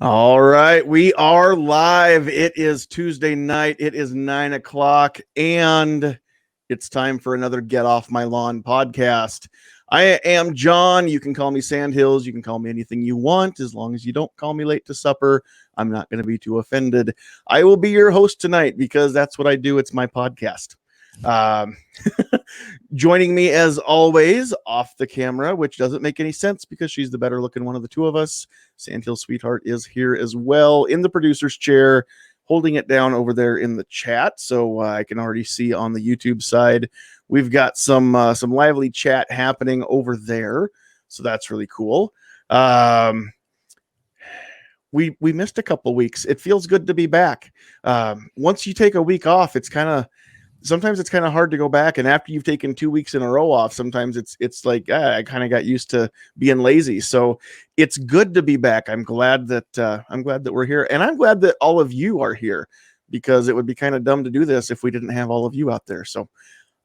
All right, we are live. It is Tuesday night. It is 9 o'clock, and it's time for another Get Off My Lawn podcast. I am John. You can call me Sandhills. You can call me anything you want, as long as you don't call me late to supper. I'm not going to be too offended. I will be your host tonight because that's what I do. It's my podcast. Joining me as always off the camera, which doesn't make any sense because she's the better looking one of the two of us. Sandhill Sweetheart is here as well in the producer's chair, holding it down over there in the chat. So I can already see on the YouTube side, we've got some lively chat happening over there. So that's really cool. We missed a couple weeks. It feels good to be back. Once you take a week off, sometimes it's kind of hard to go back. And after you've taken 2 weeks in a row off, sometimes it's like, I kind of got used to being lazy. So it's good to be back. I'm glad that we're here, and I'm glad that all of you are here, because it would be kind of dumb to do this if we didn't have all of you out there. So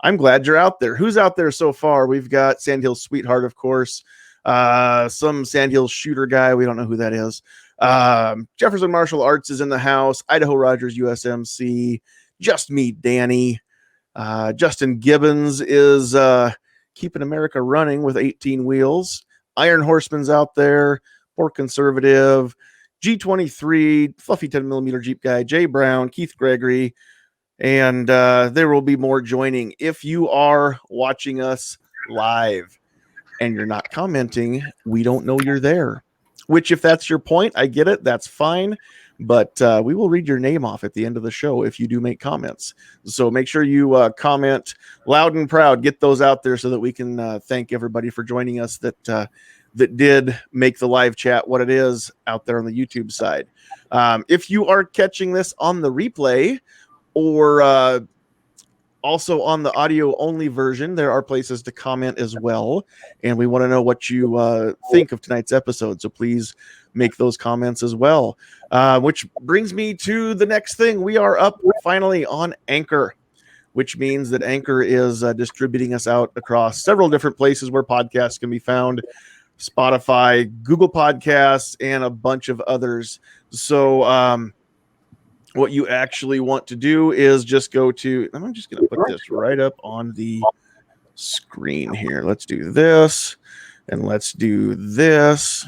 I'm glad you're out there. Who's out there so far? We've got Sandhills Sweetheart, of course, some Sandhills Shooter guy. We don't know who that is. Jefferson Martial Arts is in the house. Idaho Rogers USMC. Just Me, Danny. Justin Gibbons is keeping America running with 18 wheels. Iron Horseman's out there. Pork Conservative. G23, Fluffy 10mm Jeep Guy. Jay Brown, Keith Gregory. And there will be more joining. If you are watching us live and you're not commenting, we don't know you're there. Which, if that's your point, I get it. That's fine. But we will read your name off at the end of the show if you do make comments. So make sure you comment loud and proud. Get those out there so that we can thank everybody for joining us that did make the live chat what it is out there on the YouTube side. If you are catching this on the replay or also on the audio only version, there are places to comment as well. And we want to know what you think of tonight's episode. So please make those comments as well. Which brings me to the next thing. We are up finally on Anchor, which means that Anchor is distributing us out across several different places where podcasts can be found. Spotify, Google Podcasts, and a bunch of others. So what you actually want to do is just go to, I'm just going to put this right up on the screen here. Let's do this, and let's do this.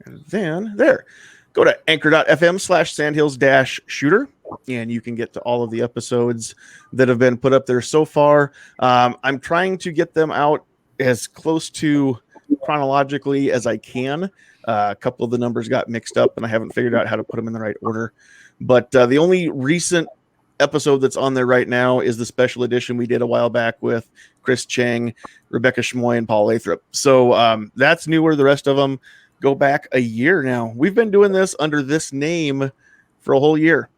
And then there, go to anchor.fm/sandhills-shooter, and you can get to all of the episodes that have been put up there so far. I'm trying to get them out as close to chronologically as I can. A couple of the numbers got mixed up, and I haven't figured out how to put them in the right order. But the only recent episode that's on there right now is the special edition we did a while back with Chris Chang, Rebecca Schmoy, and Paul Lathrop. So that's newer. The rest of them go back a year now. We've been doing this under this name for a whole year.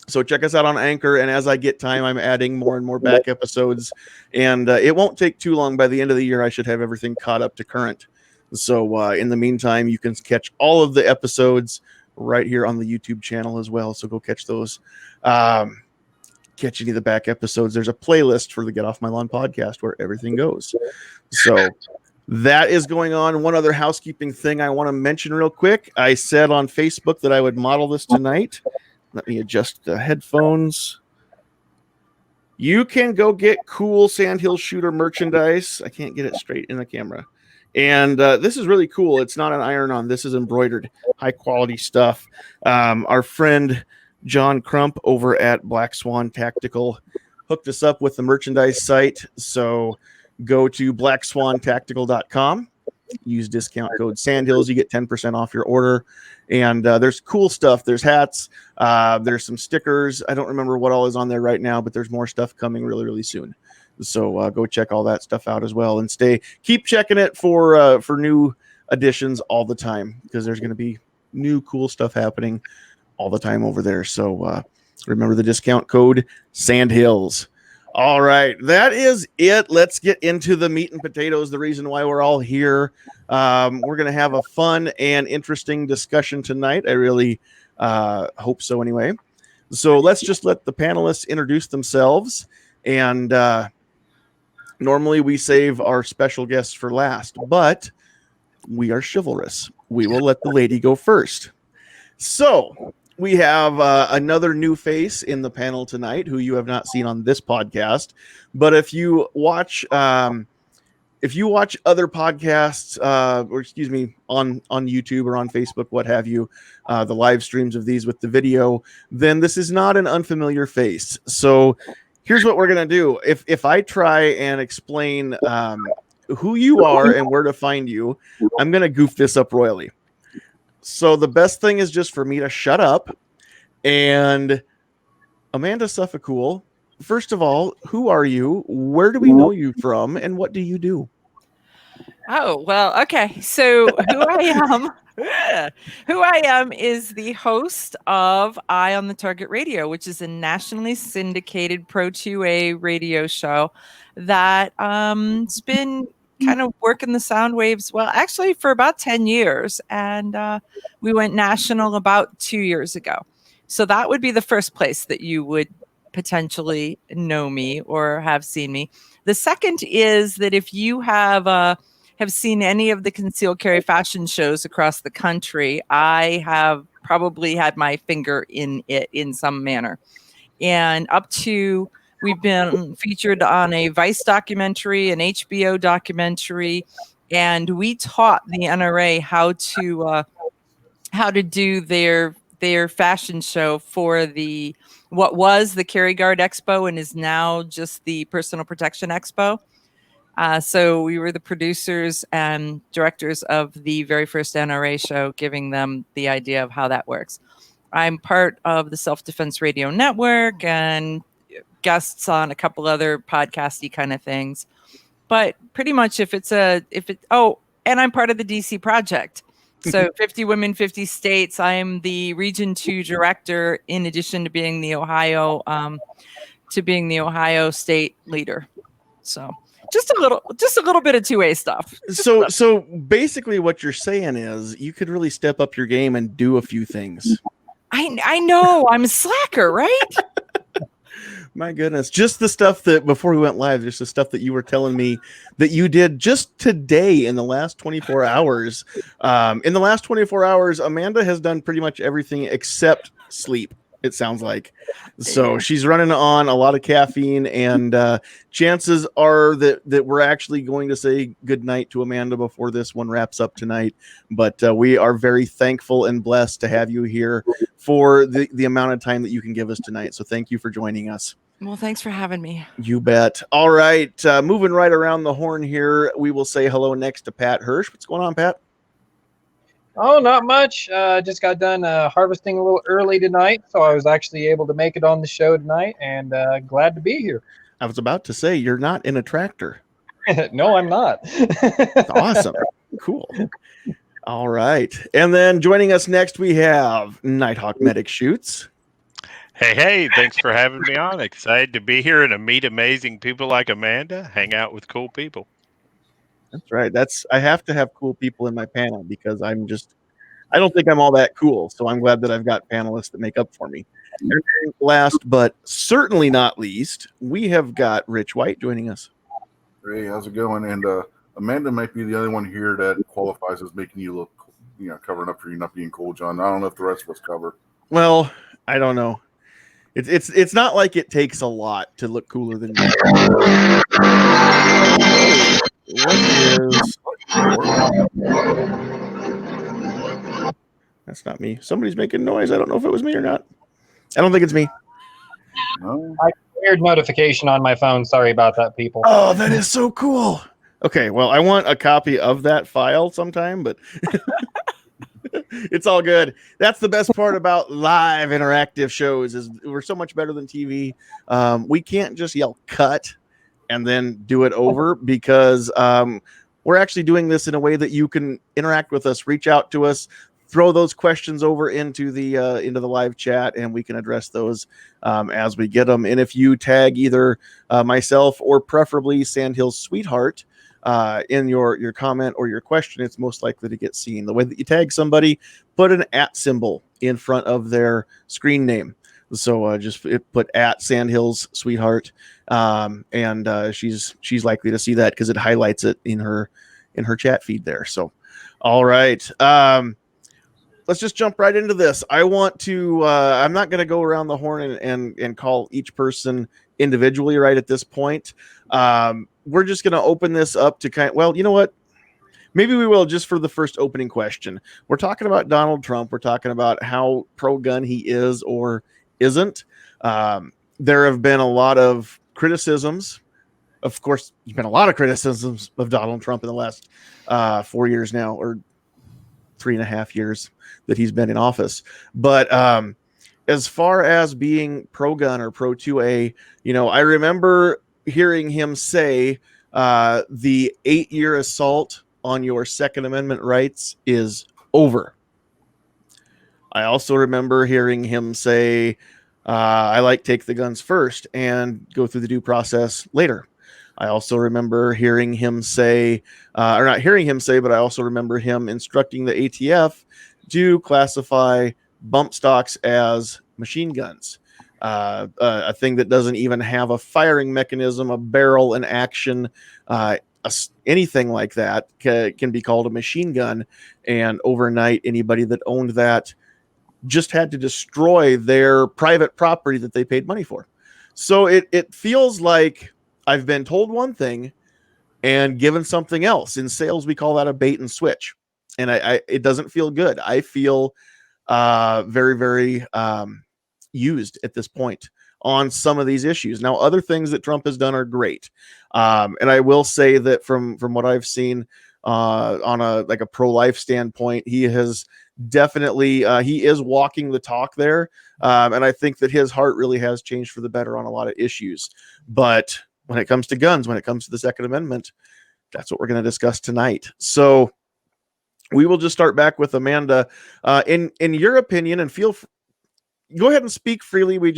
So check us out on Anchor, and as I get time, I'm adding more and more back episodes, and it won't take too long. By the end of the year, I should have everything caught up to current. So in the meantime, you can catch all of the episodes right here on the YouTube channel as well. So go catch those. Catch any of the back episodes. There's a playlist for the Get Off My Lawn podcast where everything goes. So that is going on. One other housekeeping thing I want to mention real quick. I said on Facebook that I would model this tonight. Let me adjust the headphones. You can go get cool Sandhill Shooter merchandise. I can't get it straight in the camera. And this is really cool. It's not an iron-on. This is embroidered, high-quality stuff. Our friend John Crump over at Black Swan Tactical hooked us up with the merchandise site. So go to blackswantactical.com. Use discount code Sandhills. You get 10% off your order. And there's cool stuff. There's hats. There's some stickers. I don't remember what all is on there right now, but there's more stuff coming really, really soon. So go check all that stuff out as well, and keep checking it for new additions all the time, because there's going to be new cool stuff happening all the time over there. So remember the discount code Sandhills. All right, that is it. Let's get into the meat and potatoes, the reason why we're all here. We're going to have a fun and interesting discussion tonight. I really hope so anyway. So let's just let the panelists introduce themselves. And normally we save our special guests for last, but we are chivalrous. We will let the lady go first. So we have another new face in the panel tonight who you have not seen on this podcast. But if you watch other podcasts, on YouTube or on Facebook, what have you, the live streams of these with the video, then this is not an unfamiliar face. So here's what we're gonna do. If I try and explain who you are and where to find you, I'm gonna goof this up royally. So the best thing is just for me to shut up. And Amanda Suffolcool, first of all, who are you? Where do we know you from? And what do you do? Oh, well, okay. So who I am is the host of Eye on the Target Radio, which is a nationally syndicated Pro 2A radio show that has been kind of working the sound waves, well, actually for about 10 years. And we went national about 2 years ago. So that would be the first place that you would potentially know me or have seen me. The second is that if you have seen any of the concealed carry fashion shows across the country, I have probably had my finger in it in some manner. And we've been featured on a Vice documentary, an HBO documentary, and we taught the NRA how to do their fashion show for what was the Carry Guard Expo and is now just the Personal Protection Expo. So we were the producers and directors of the very first NRA show, giving them the idea of how that works. I'm part of the Self-Defense Radio Network and guests on a couple other podcasty kind of things. But pretty much and I'm part of the DC Project. So 50 Women, 50 States. I am the Region 2 director, in addition to being the Ohio state leader. So just a little bit of 2A stuff. So basically what you're saying is you could really step up your game and do a few things. I know, I'm a slacker, right? My goodness. Just the stuff that before we went live, just the stuff that you were telling me that you did just today in the last 24 hours. In the last 24 hours, Amanda has done pretty much everything except sleep, it sounds like. So she's running on a lot of caffeine, and chances are that we're actually going to say goodnight to Amanda before this one wraps up tonight. But we are very thankful and blessed to have you here for the amount of time that you can give us tonight. So thank you for joining us. Well, thanks for having me. You bet. All right. Moving right around the horn here, we will say hello next to Pat Hirsch. What's going on, Pat? Oh, not much. Just got done harvesting a little early tonight, so I was actually able to make it on the show tonight, and glad to be here. I was about to say, you're not in a tractor. No, I'm not. Awesome. Cool. All right. And then joining us next, we have Nighthawk Medic Shoots. Hey, thanks for having me on. Excited to be here and to meet amazing people like Amanda, hang out with cool people. That's right. I have to have cool people in my panel because I don't think I'm all that cool. So I'm glad that I've got panelists that make up for me. And last, but certainly not least, we have got Rich White joining us. Hey, how's it going? And Amanda might be the only one here that qualifies as making you look, covering up for you not being cool, John. I don't know if the rest of us cover. Well, I don't know. It's not like it takes a lot to look cooler than me. That's not me. Somebody's making noise. I don't know if it was me or not. I don't think it's me. No. I weird notification on my phone. Sorry about that, people. Oh, that is so cool. Okay, well, I want a copy of that file sometime, but it's all good. That's the best part about live interactive shows is we're so much better than TV. We can't just yell cut and then do it over because we're actually doing this in a way that you can interact with us, reach out to us, throw those questions over into the live chat, and we can address those as we get them. And if you tag either myself or preferably Sandhills Sweetheart in your comment or your question, it's most likely to get seen. The way that you tag somebody, put an @ symbol in front of their screen name. So just put @ Sandhills Sweetheart, and she's likely to see that because it highlights it in her chat feed there. So All right. Let's just jump right into this. I want to. I'm not going to go around the horn and call each person individually right at this point. We're just going to open this up to well, you know what? Maybe we will just for the first opening question. We're talking about Donald Trump. We're talking about how pro-gun he is or isn't. There have been a lot of criticisms. Of course, there's been a lot of criticisms of Donald Trump in the last 4 years now, or 3.5 years that he's been in office. But as far as being pro-gun or pro-2A, I remember hearing him say the 8-year assault on your Second Amendment rights is over. I also remember hearing him say, I like take the guns first and go through the due process later. I also remember hearing him say, or not hearing him say, but I also remember him instructing the ATF to classify bump stocks as machine guns, a thing that doesn't even have a firing mechanism, a barrel, an action, anything like that can be called a machine gun. And overnight, anybody that owned that just had to destroy their private property that they paid money for. So it feels like I've been told one thing and given something else. In sales, we call that a bait and switch. And it doesn't feel good. I feel very, very used at this point on some of these issues. Now, other things that Trump has done are great. And I will say that from what I've seen on a pro-life standpoint, he has definitely he is walking the talk there. And I think that his heart really has changed for the better on a lot of issues. But when it comes to guns, when it comes to the Second Amendment, that's what we're going to discuss tonight. So we will just start back with Amanda. In your opinion, and go ahead and speak freely. We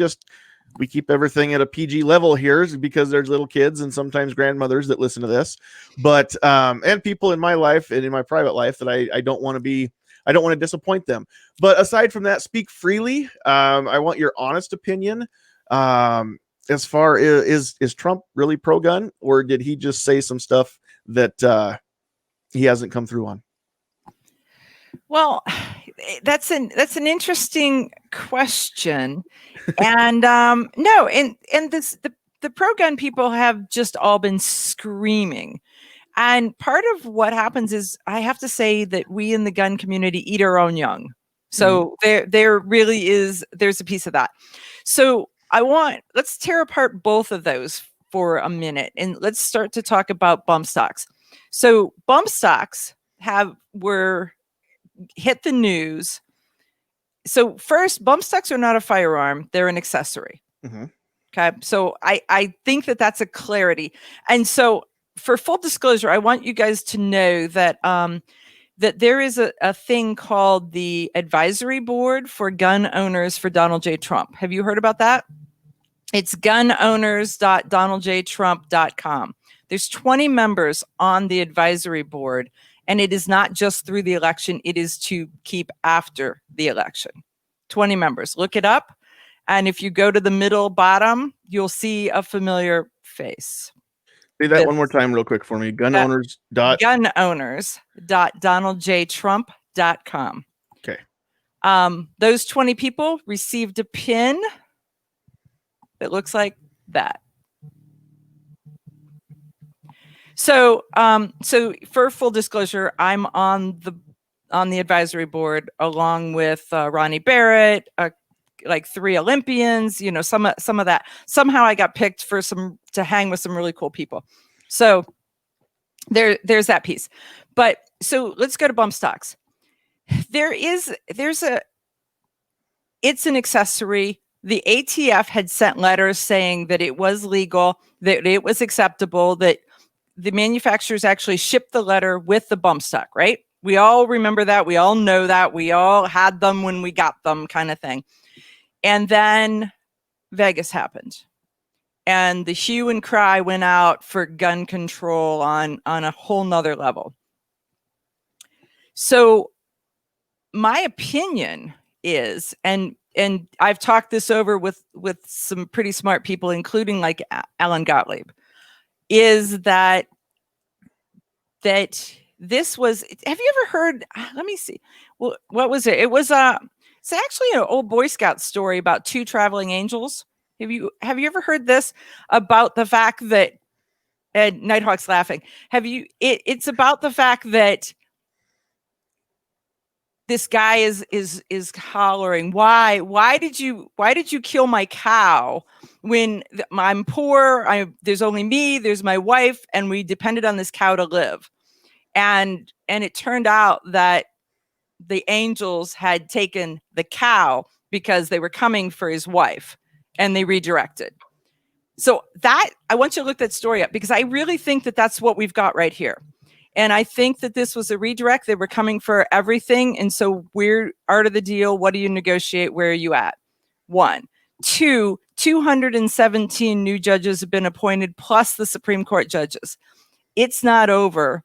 keep everything at a PG level here because there's little kids and sometimes grandmothers that listen to this, but and people in my life and in my private life that I don't want to disappoint them. But aside from that, speak freely. I want your honest opinion. As far as is Trump really pro-gun, or did he just say some stuff that he hasn't come through on? Well, that's an interesting question, and no, and the pro-gun people have just all been screaming, and part of what happens is I have to say that we in the gun community eat our own young, so there really is there's a piece of that. So let's tear apart both of those for a minute, and let's start to talk about bump stocks. So bump stocks were hit the news. So first, bump stocks are not a firearm; they're an accessory. Mm-hmm. Okay, so I think that's a clarity. And so, for full disclosure, I want you guys to know that that there is a thing called the Advisory Board for Gun Owners for Donald J. Trump. Have you heard about that? It's gunowners.donaldjtrump.com. There's 20 members on the advisory board, and it is not just through the election. It is to keep after the election. 20 members. Look it up. And if you go to the middle bottom, you'll see a familiar face. Say that one more time real quick for me. Gunowners.donaldjtrump.com. Okay. Those 20 people received a pin that looks like that. So, so for full disclosure, I'm on the advisory board along with Ronnie Barrett, like 3 Olympians. You know, some of that. Somehow I got picked to hang with some really cool people. So there's that piece. But so let's go to bump stocks. It's an accessory. The ATF had sent letters saying that it was legal, that it was acceptable, that the manufacturers actually shipped the letter with the bump stock, right? We all remember that. We all know that. We all had them when we got them, kind of thing. And then Vegas happened. And the hue and cry went out for gun control on a whole nother level. So my opinion is, and I've talked this over with some pretty smart people, including like Alan Gottlieb, is that this was, have you ever heard, let me see. Well, what was it? It was it's actually an old Boy Scout story about two traveling angels. Have you ever heard this about the fact that, and Nighthawk's laughing. It's about the fact that this guy is hollering, why did you kill my cow when I'm poor, there's only me, there's my wife, and we depended on this cow to live. And it turned out that the angels had taken the cow because they were coming for his wife, and they redirected. So that, I want you to look that story up, because I really think that that's what we've got right here. And I think that this was a redirect. They were coming for everything. And so we're out of the deal. What do you negotiate? Where are you at? 1. 2, 217 new judges have been appointed, plus the Supreme Court judges. It's not over.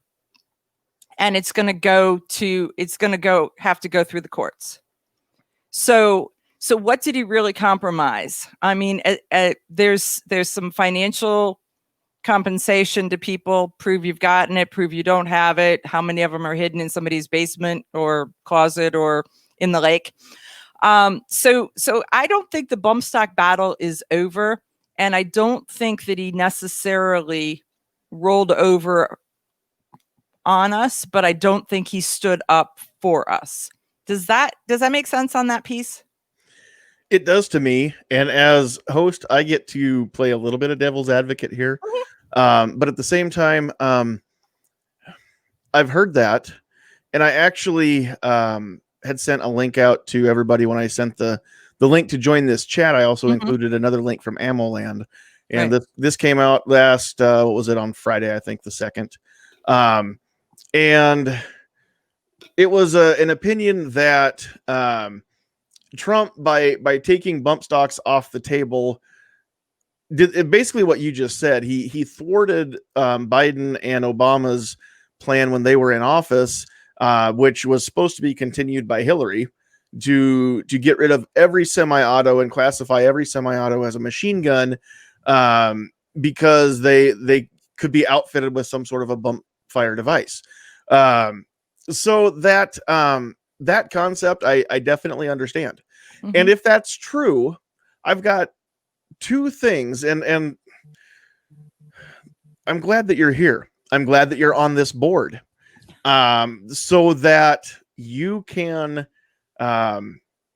And it's going to have to go through the courts. So what did he really compromise? I mean, there's some financial compensation to people, prove you've gotten it, prove you don't have it, how many of them are hidden in somebody's basement or closet or in the lake. So I don't think the bump stock battle is over, and I don't think that he necessarily rolled over on us, but I don't think he stood up for us. Does that make sense on that piece? It does to me. And as host, I get to play a little bit of devil's advocate here. But at the same time, I've heard that, and I actually had sent a link out to everybody when I sent the link to join this chat. I also included another link from AmmoLand, and Right. this came out last, what was it, on Friday, I think the 2nd. And it was an opinion that Trump, by taking bump stocks off the table, did basically what you just said. He thwarted Biden and Obama's plan when they were in office, which was supposed to be continued by Hillary, to get rid of every semi-auto and classify every semi-auto as a machine gun, because they could be outfitted with some sort of a bump fire device. So that concept I definitely understand. And if that's true, I've got two things, and I'm glad that you're here. I'm glad that you're on this board, so that you can,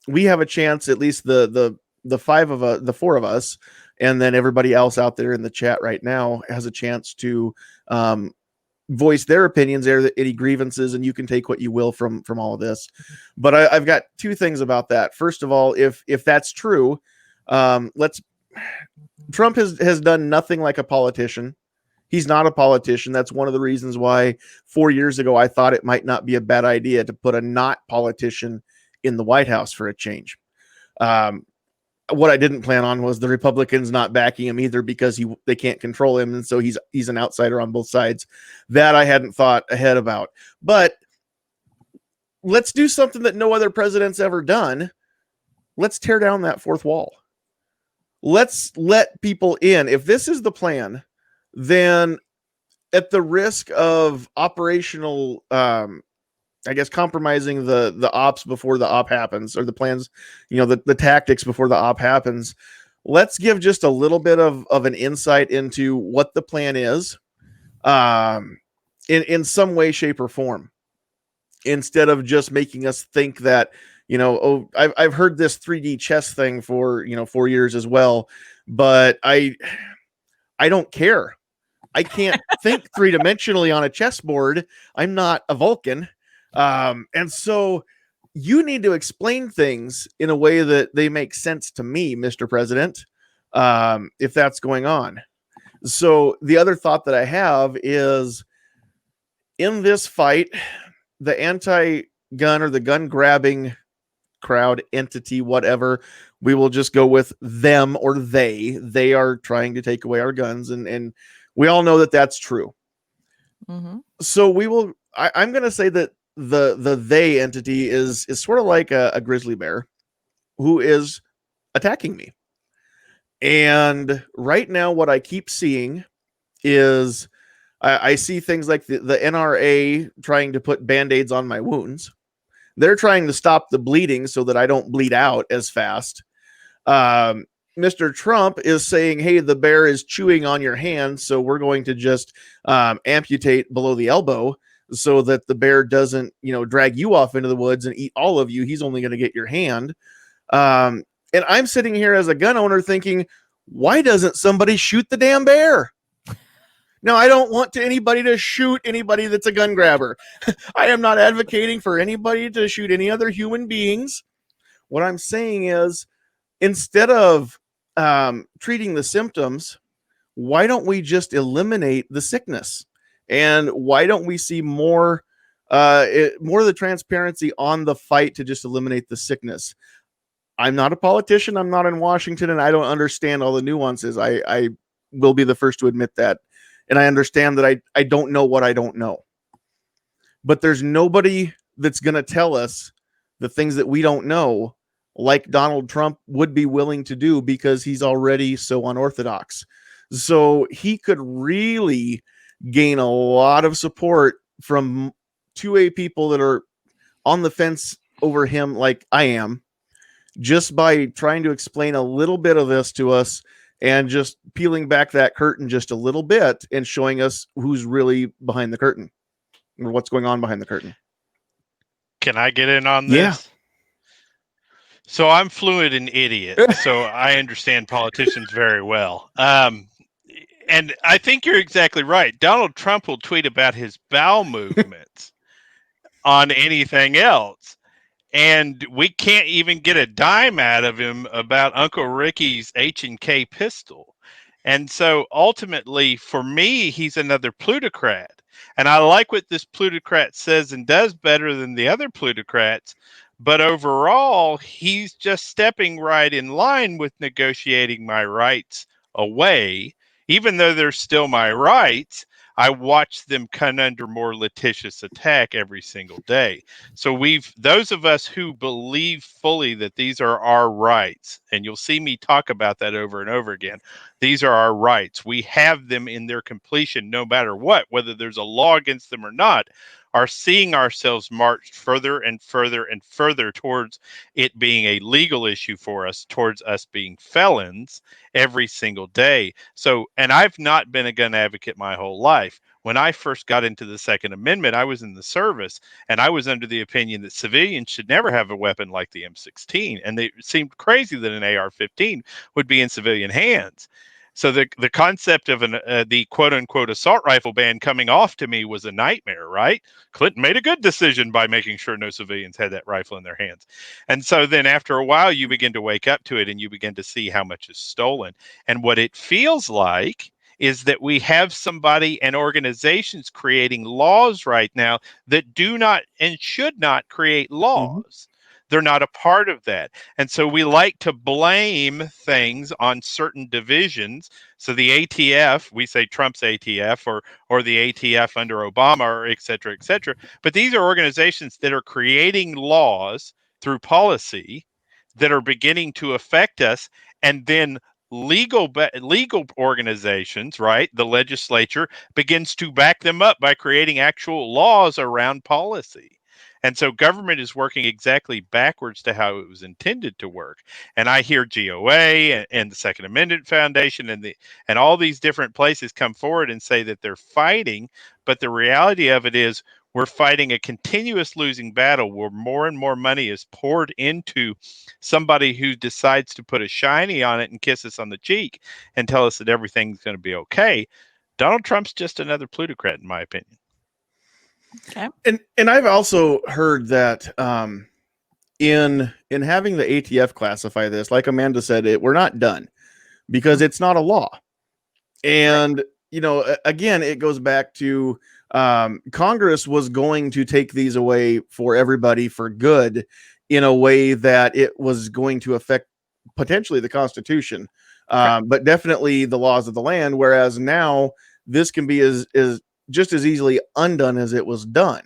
we have a chance, at least the four of us, and then everybody else out there in the chat right now has a chance to voice their opinions, any grievances, and you can take what you will from all of this. But I've got two things about that. First of all, if that's true, Trump has done nothing like a politician. He's not a politician. That's one of the reasons why 4 years ago I thought it might not be a bad idea to put a not politician in the White House for a change. What I didn't plan on was the Republicans not backing him either, because they can't control him, and so he's an outsider on both sides. That I hadn't thought ahead about. But let's do something that no other president's ever done. Let's tear down that fourth wall. Let's let people in. If this is the plan, then at the risk of operational, I guess, compromising the ops before the op happens, or the plans, the tactics before the op happens, let's give just a little bit of an insight into what the plan is, in some way, shape, or form, instead of just making us think that, I've heard this 3D chess thing for 4 years as well, but I don't care. I can't think three-dimensionally on a chessboard. I'm not a Vulcan. And so you need to explain things in a way that they make sense to me, Mr. President, if that's going on. So the other thought that I have is, in this fight, the anti-gun or the gun-grabbing crowd, entity, whatever, we will just go with them, or they are trying to take away our guns, and we all know that that's true. So I'm going to say that the they entity is sort of like a grizzly bear who is attacking me. And right now what I keep seeing is I see things like the NRA trying to put Band-Aids on my wounds. They're trying to stop the bleeding so that I don't bleed out as fast. Mr. Trump is saying, hey, the bear is chewing on your hand, so we're going to just amputate below the elbow so that the bear doesn't, drag you off into the woods and eat all of you. He's only going to get your hand. And I'm sitting here as a gun owner thinking, why doesn't somebody shoot the damn bear? Now, I don't want anybody to shoot anybody that's a gun grabber. I am not advocating for anybody to shoot any other human beings. What I'm saying is, instead of treating the symptoms, why don't we just eliminate the sickness? And why don't we see more of the transparency on the fight to just eliminate the sickness? I'm not a politician. I'm not in Washington, and I don't understand all the nuances. I will be the first to admit that. And I understand that I don't know what I don't know. But there's nobody that's going to tell us the things that we don't know, like Donald Trump would be willing to do, because he's already so unorthodox. So he could really gain a lot of support from 2A people that are on the fence over him, like I am, just by trying to explain a little bit of this to us and just peeling back that curtain just a little bit and showing us who's really behind the curtain or what's going on behind the curtain. Can I get in on this? Yeah. So I'm fluent in idiot, so I understand politicians very well. And I think you're exactly right. Donald Trump will tweet about his bowel movements on anything else. And we can't even get a dime out of him about Uncle Ricky's H&K pistol. And so ultimately, for me, he's another plutocrat. And I like what this plutocrat says and does better than the other plutocrats. But overall, he's just stepping right in line with negotiating my rights away. Even though they're still my rights, I watch them come under more litigious attack every single day. So those of us who believe fully that these are our rights, and you'll see me talk about that over and over again, these are our rights. We have them in their completion no matter what, whether there's a law against them or not, are seeing ourselves march further and further and further towards it being a legal issue for us, towards us being felons every single day. So, and I've not been a gun advocate my whole life. When I first got into the Second Amendment, I was in the service, and I was under the opinion that civilians should never have a weapon like the M16. And it seemed crazy that an AR-15 would be in civilian hands. So the concept of the quote unquote assault rifle ban coming off to me was a nightmare, right? Clinton made a good decision by making sure no civilians had that rifle in their hands. And so then after a while, you begin to wake up to it and you begin to see how much is stolen. And what it feels like is that we have somebody and organizations creating laws right now that do not and should not create laws. Mm-hmm. They're not a part of that. And so we like to blame things on certain divisions. So the ATF, we say Trump's ATF or the ATF under Obama, or et cetera, et cetera. But these are organizations that are creating laws through policy that are beginning to affect us. And then legal organizations, right? The legislature begins to back them up by creating actual laws around policy. And so government is working exactly backwards to how it was intended to work. And I hear GOA and the Second Amendment Foundation and all these different places come forward and say that they're fighting. But the reality of it is we're fighting a continuous losing battle where more and more money is poured into somebody who decides to put a shiny on it and kiss us on the cheek and tell us that everything's going to be okay. Donald Trump's just another plutocrat, in my opinion. Okay. And I've also heard that in having the ATF classify this, like Amanda said, we're not done because it's not a law. And again, it goes back to Congress was going to take these away for everybody for good in a way that it was going to affect potentially the Constitution, but definitely the laws of the land. Whereas now this can be as just as easily undone as it was done.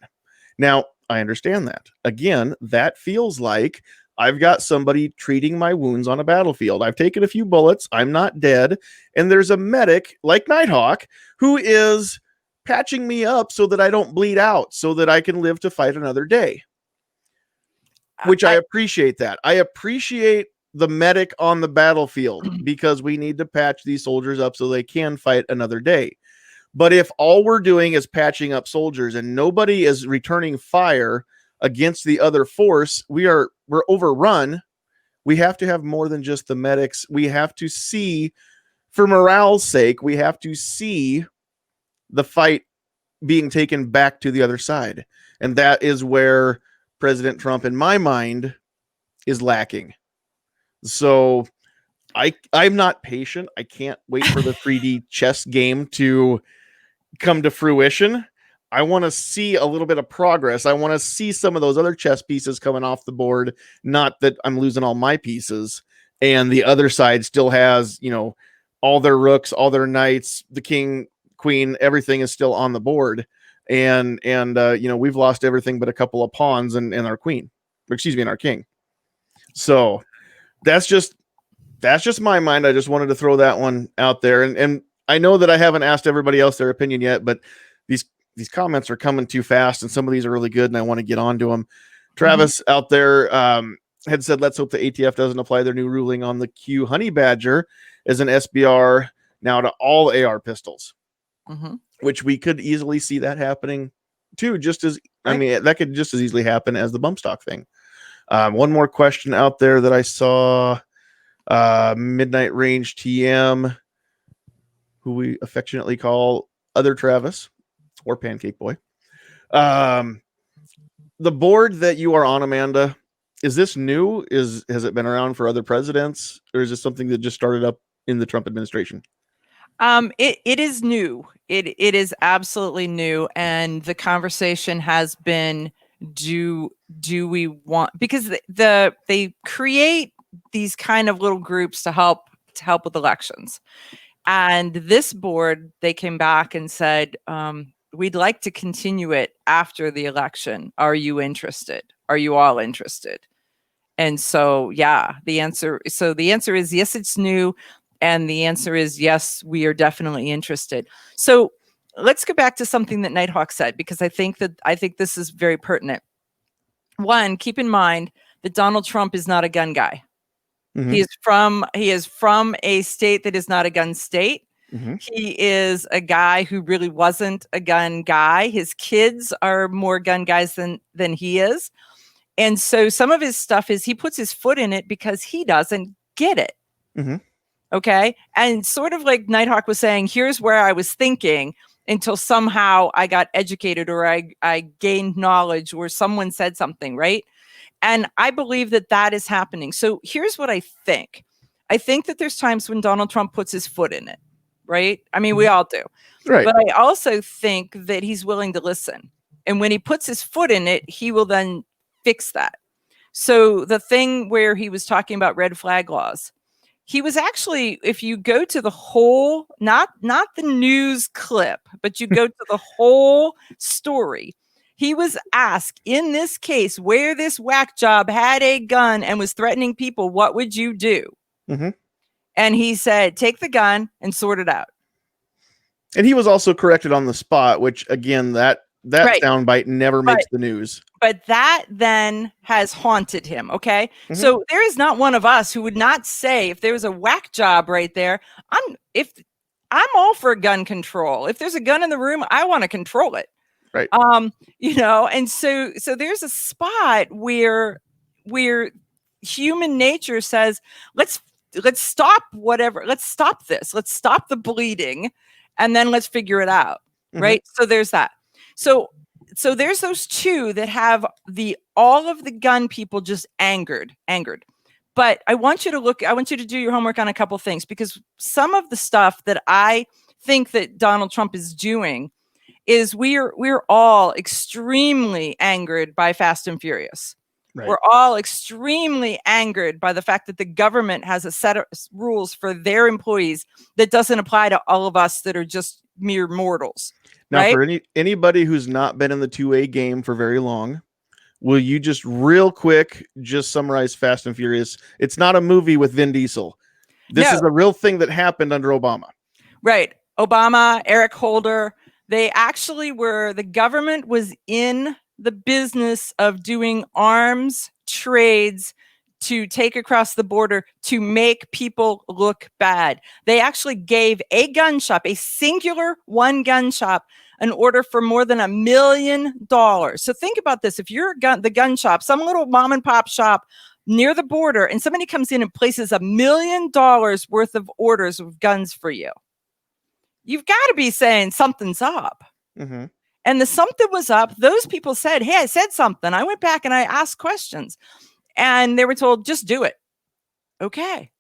Now, I understand that. Again, that feels like I've got somebody treating my wounds on a battlefield. I've taken a few bullets. I'm not dead. And there's a medic like Nighthawk who is patching me up so that I don't bleed out, so that I can live to fight another day. Which I appreciate that. I appreciate the medic on the battlefield because we need to patch these soldiers up so they can fight another day. But if all we're doing is patching up soldiers and nobody is returning fire against the other force, we're overrun. We have to have more than just the medics. We have to see, for morale's sake, we have to see the fight being taken back to the other side. And that is where President Trump, in my mind, is lacking. So I'm not patient. I can't wait for the 3D chess game to come to fruition. I want to see a little bit of progress. I want to see some of those other chess pieces coming off the board. Not that I'm losing all my pieces and the other side still has, all their rooks, all their knights, the king, queen, everything is still on the board. And we've lost everything but a couple of pawns and our queen, and our king. So that's just my mind. I just wanted to throw that one out there. And I know that I haven't asked everybody else their opinion yet, but these comments are coming too fast and some of these are really good and I want to get on to them. Travis out there had said, let's hope the ATF doesn't apply their new ruling on the Q Honey Badger as an SBR now to all AR pistols. Which we could easily see that happening too, that could just as easily happen as the bump stock thing. One more question out there that I saw, Midnight Range TM, who we affectionately call Other Travis or Pancake Boy. The board that you are on, Amanda, is this new? Has it been around for other presidents, or is this something that just started up in the Trump administration? It is new. It is absolutely new. And the conversation has been, do we want, because they create these kind of little groups to help with elections. And this board, they came back and said, we'd like to continue it after the election. Are you interested? Are you all interested? And so, yeah, the answer is yes, it's new. And the answer is yes, we are definitely interested. So let's go back to something that Nighthawk said, because I think this is very pertinent. One, keep in mind that Donald Trump is not a gun guy. He is from a state that is not a gun state. He is a guy who really wasn't a gun guy. His kids are more gun guys than he is. And so some of his stuff is he puts his foot in it because he doesn't get it. Okay. And sort of like Nighthawk was saying, here's where I was thinking until somehow I got educated or I gained knowledge or someone said something, right? And I believe that is happening. So here's what I think. I think that there's times when Donald Trump puts his foot in it, right? I mean, we all do. Right. But I also think that he's willing to listen. And when he puts his foot in it, he will then fix that. So the thing where he was talking about red flag laws, he was actually, if you go to the whole, not the news clip, but you go to the whole story, he was asked in this case where this whack job had a gun and was threatening people, what would you do? And he said, take the gun and sort it out. And he was also corrected on the spot, which again, that soundbite never makes the news. But that then has haunted him. Okay. So there is not one of us who would not say, if there was a whack job right there, I'm all for gun control. If there's a gun in the room, I want to control it. Right. And so there's a spot where human nature says, let's stop whatever. Let's stop this. Let's stop the bleeding. And then let's figure it out. Right. So there's that. So there's those two that have all of the gun people just angered. But I want you to do your homework on a couple things, because some of the stuff that I think that Donald Trump is doing is we're all extremely angered by Fast and Furious. Right. We're all extremely angered by the fact that the government has a set of rules for their employees that doesn't apply to all of us that are just mere mortals. Now, right? For anybody who's not been in the 2A game for very long, will you just real quick just summarize Fast and Furious? It's not a movie with Vin Diesel. This is a real thing that happened under Obama. Right. Obama, Eric Holder, They actually were, the government was in the business of doing arms trades to take across the border to make people look bad. They actually gave a gun shop, a singular one gun shop, an order for more than $1 million. So think about this. If you're the gun shop, some little mom and pop shop near the border, and somebody comes in and places $1 million worth of orders of guns for you, you've got to be saying something's up. Mm-hmm. And the something was up. Those people said, hey, I said something. I went back and I asked questions. And they were told, just do it. Okay.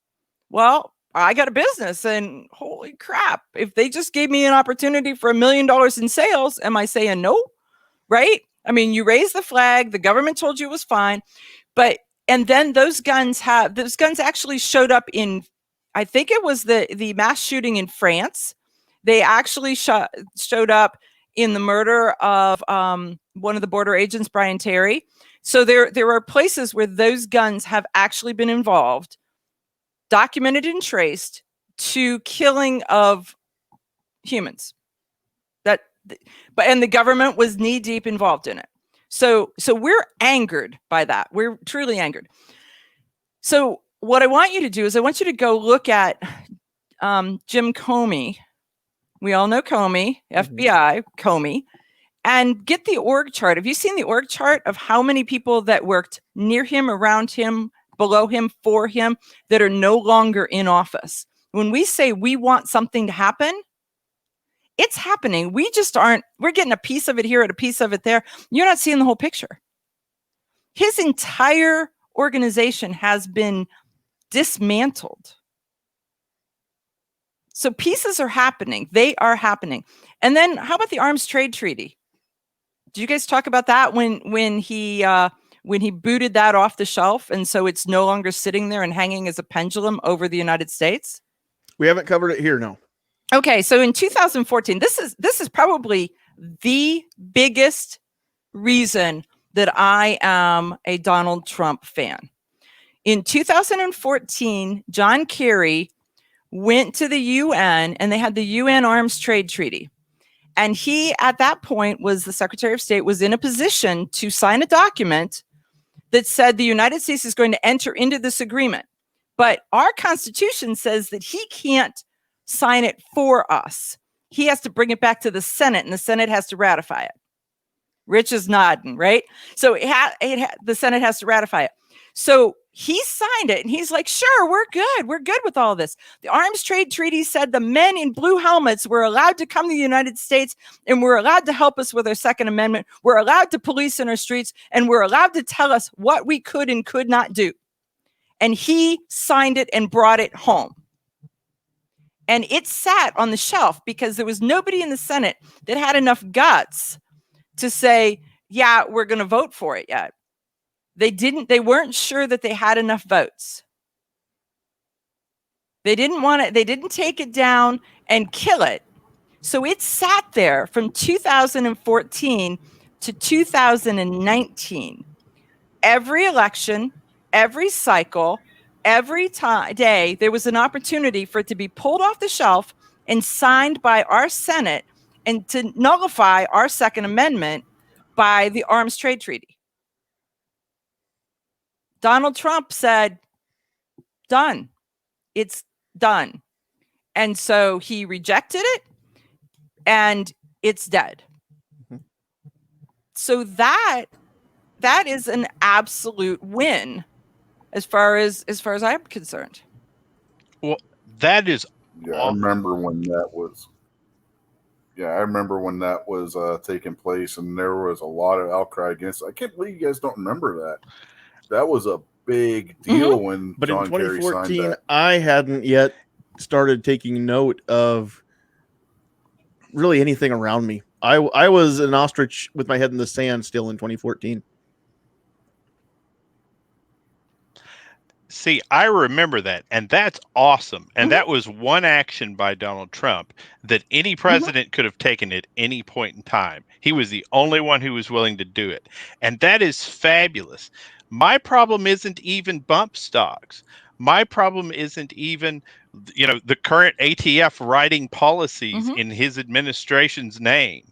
Well, I got a business, and holy crap. If they just gave me an opportunity for $1 million in sales, am I saying no? Right? I mean, you raised the flag. The government told you it was fine. But, and then those guns actually showed up in, I think it was the mass shooting in France. They actually showed up in the murder of one of the border agents, Brian Terry. So there are places where those guns have actually been involved, documented and traced to killing of humans. And the government was knee deep involved in it. So we're angered by that. We're truly angered. So what I want you to do is I want you to go look at Jim Comey. We all know Comey, FBI, Comey. And get the org chart. Have you seen the org chart of how many people that worked near him, around him, below him, for him, that are no longer in office? When we say we want something to happen, it's happening. We just aren't, we're getting a piece of it here and a piece of it there. You're not seeing the whole picture. His entire organization has been dismantled. So pieces are happening. They are happening. And then how about the Arms Trade Treaty? Did you guys talk about that when he booted that off the shelf, and so it's no longer sitting there and hanging as a pendulum over the United States? We haven't covered it here, no. Okay, so in 2014, this is probably the biggest reason that I am a Donald Trump fan. In 2014, John Kerry went to the UN, and they had the UN Arms Trade Treaty. And he, at that point, was the Secretary of State, was in a position to sign a document that said the United States is going to enter into this agreement. But our Constitution says that he can't sign it for us. He has to bring it back to the Senate, and the Senate has to ratify it. Rich is nodding, right? So the Senate has to ratify it. So he signed it, and he's like, sure, we're good. We're good with all this. The Arms Trade Treaty said the men in blue helmets were allowed to come to the United States, and were allowed to help us with our Second Amendment. We're allowed to police in our streets, and we're allowed to tell us what we could and could not do. And he signed it and brought it home. And it sat on the shelf because there was nobody in the Senate that had enough guts to say, yeah, we're going to vote for it yet. They weren't sure that they had enough votes. They didn't want it. They didn't take it down and kill it. So it sat there from 2014 to 2019. Every election, every cycle, every day, there was an opportunity for it to be pulled off the shelf and signed by our Senate, and to nullify our Second Amendment by the Arms Trade Treaty. Donald Trump said, done. It's done. And so he rejected it, and it's dead. Mm-hmm. So that is an absolute win as far as I'm concerned. Well, that is I remember when that was. Yeah, I remember when that was taking place, and there was a lot of outcry against it. I can't believe you guys don't remember that. That was a big deal when But John in Kerry 2014, signed that. I hadn't yet started taking note of really anything around me. I was an ostrich with my head in the sand still in 2014. See, I remember that, and that's awesome. And that was one action by Donald Trump that any president could have taken at any point in time. He was the only one who was willing to do it. And that is fabulous. My problem isn't even bump stocks. My problem isn't even the current ATF writing policies in his administration's name.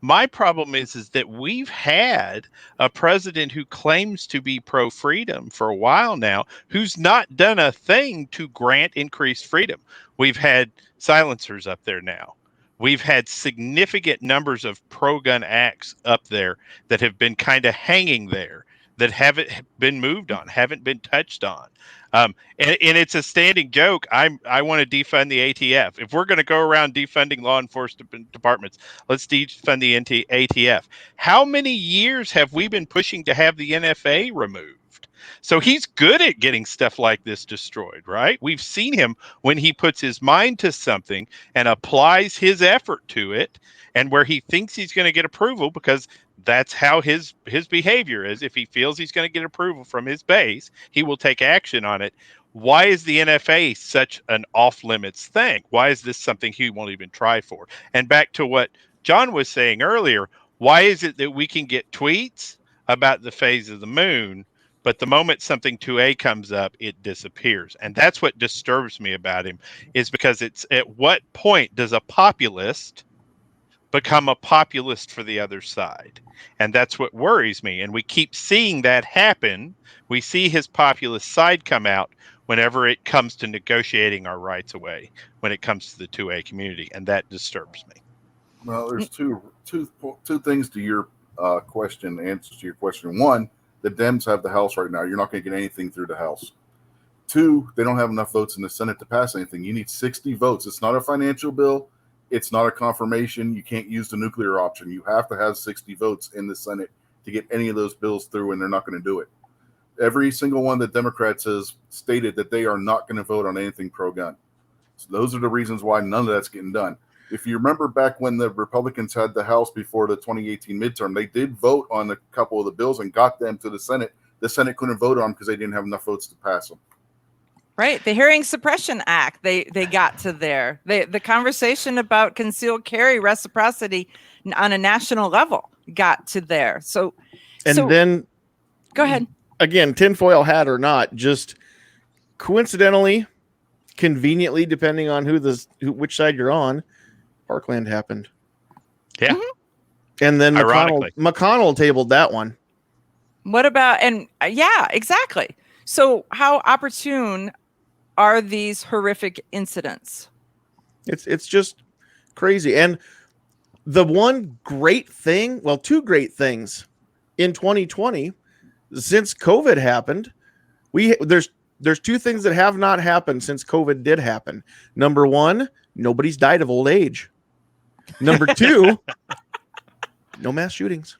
My problem is that we've had a president who claims to be pro-freedom for a while now, who's not done a thing to grant increased freedom. We've had silencers up there now. We've had significant numbers of pro-gun acts up there that have been kind of hanging there, that haven't been moved on, haven't been touched on. And it's a standing joke. I want to defund the ATF. If we're going to go around defunding law enforcement departments, let's defund the ATF. How many years have we been pushing to have the NFA removed? So he's good at getting stuff like this destroyed, right? We've seen him when he puts his mind to something and applies his effort to it, and where he thinks he's going to get approval, because that's how his behavior is. If he feels he's going to get approval from his base, he will take action on it. Why is the NFA such an off-limits thing? Why is this something he won't even try for? And back to what John was saying earlier, why is it that we can get tweets about the phase of the moon, but the moment something 2A comes up, it disappears? And that's what disturbs me about him, is because it's, at what point does a populist become a populist for the other side? And that's what worries me. And we keep seeing that happen. We see his populist side come out whenever it comes to negotiating our rights away, when it comes to the 2A community. And that disturbs me. Well, there's two things to your question, answers to your question. One, the Dems have the House right now. You're not going to get anything through the House. Two, they don't have enough votes in the Senate to pass anything. You need 60 votes. It's not a financial bill. It's not a confirmation. You can't use the nuclear option. You have to have 60 votes in the Senate to get any of those bills through, and they're not going to do it. Every single one of the Democrats has stated that they are not going to vote on anything pro-gun. So those are the reasons why none of that's getting done. If you remember back when the Republicans had the House before the 2018 midterm, they did vote on a couple of the bills and got them to the Senate. The Senate couldn't vote on them because they didn't have enough votes to pass them. Right. The Hearing Suppression Act, they got to there. The conversation about concealed carry reciprocity on a national level got to there. So then go ahead. Again, tinfoil hat or not, just coincidentally, conveniently, depending on which side you're on, Parkland happened. Yeah. And then Ironically, McConnell tabled that one. What about, yeah, exactly. So how opportune are these horrific incidents? It's just crazy. And the one great thing, well, two great things in 2020, since COVID happened, there's two things that have not happened since COVID did happen. Number one, nobody's died of old age. Number two, no mass shootings.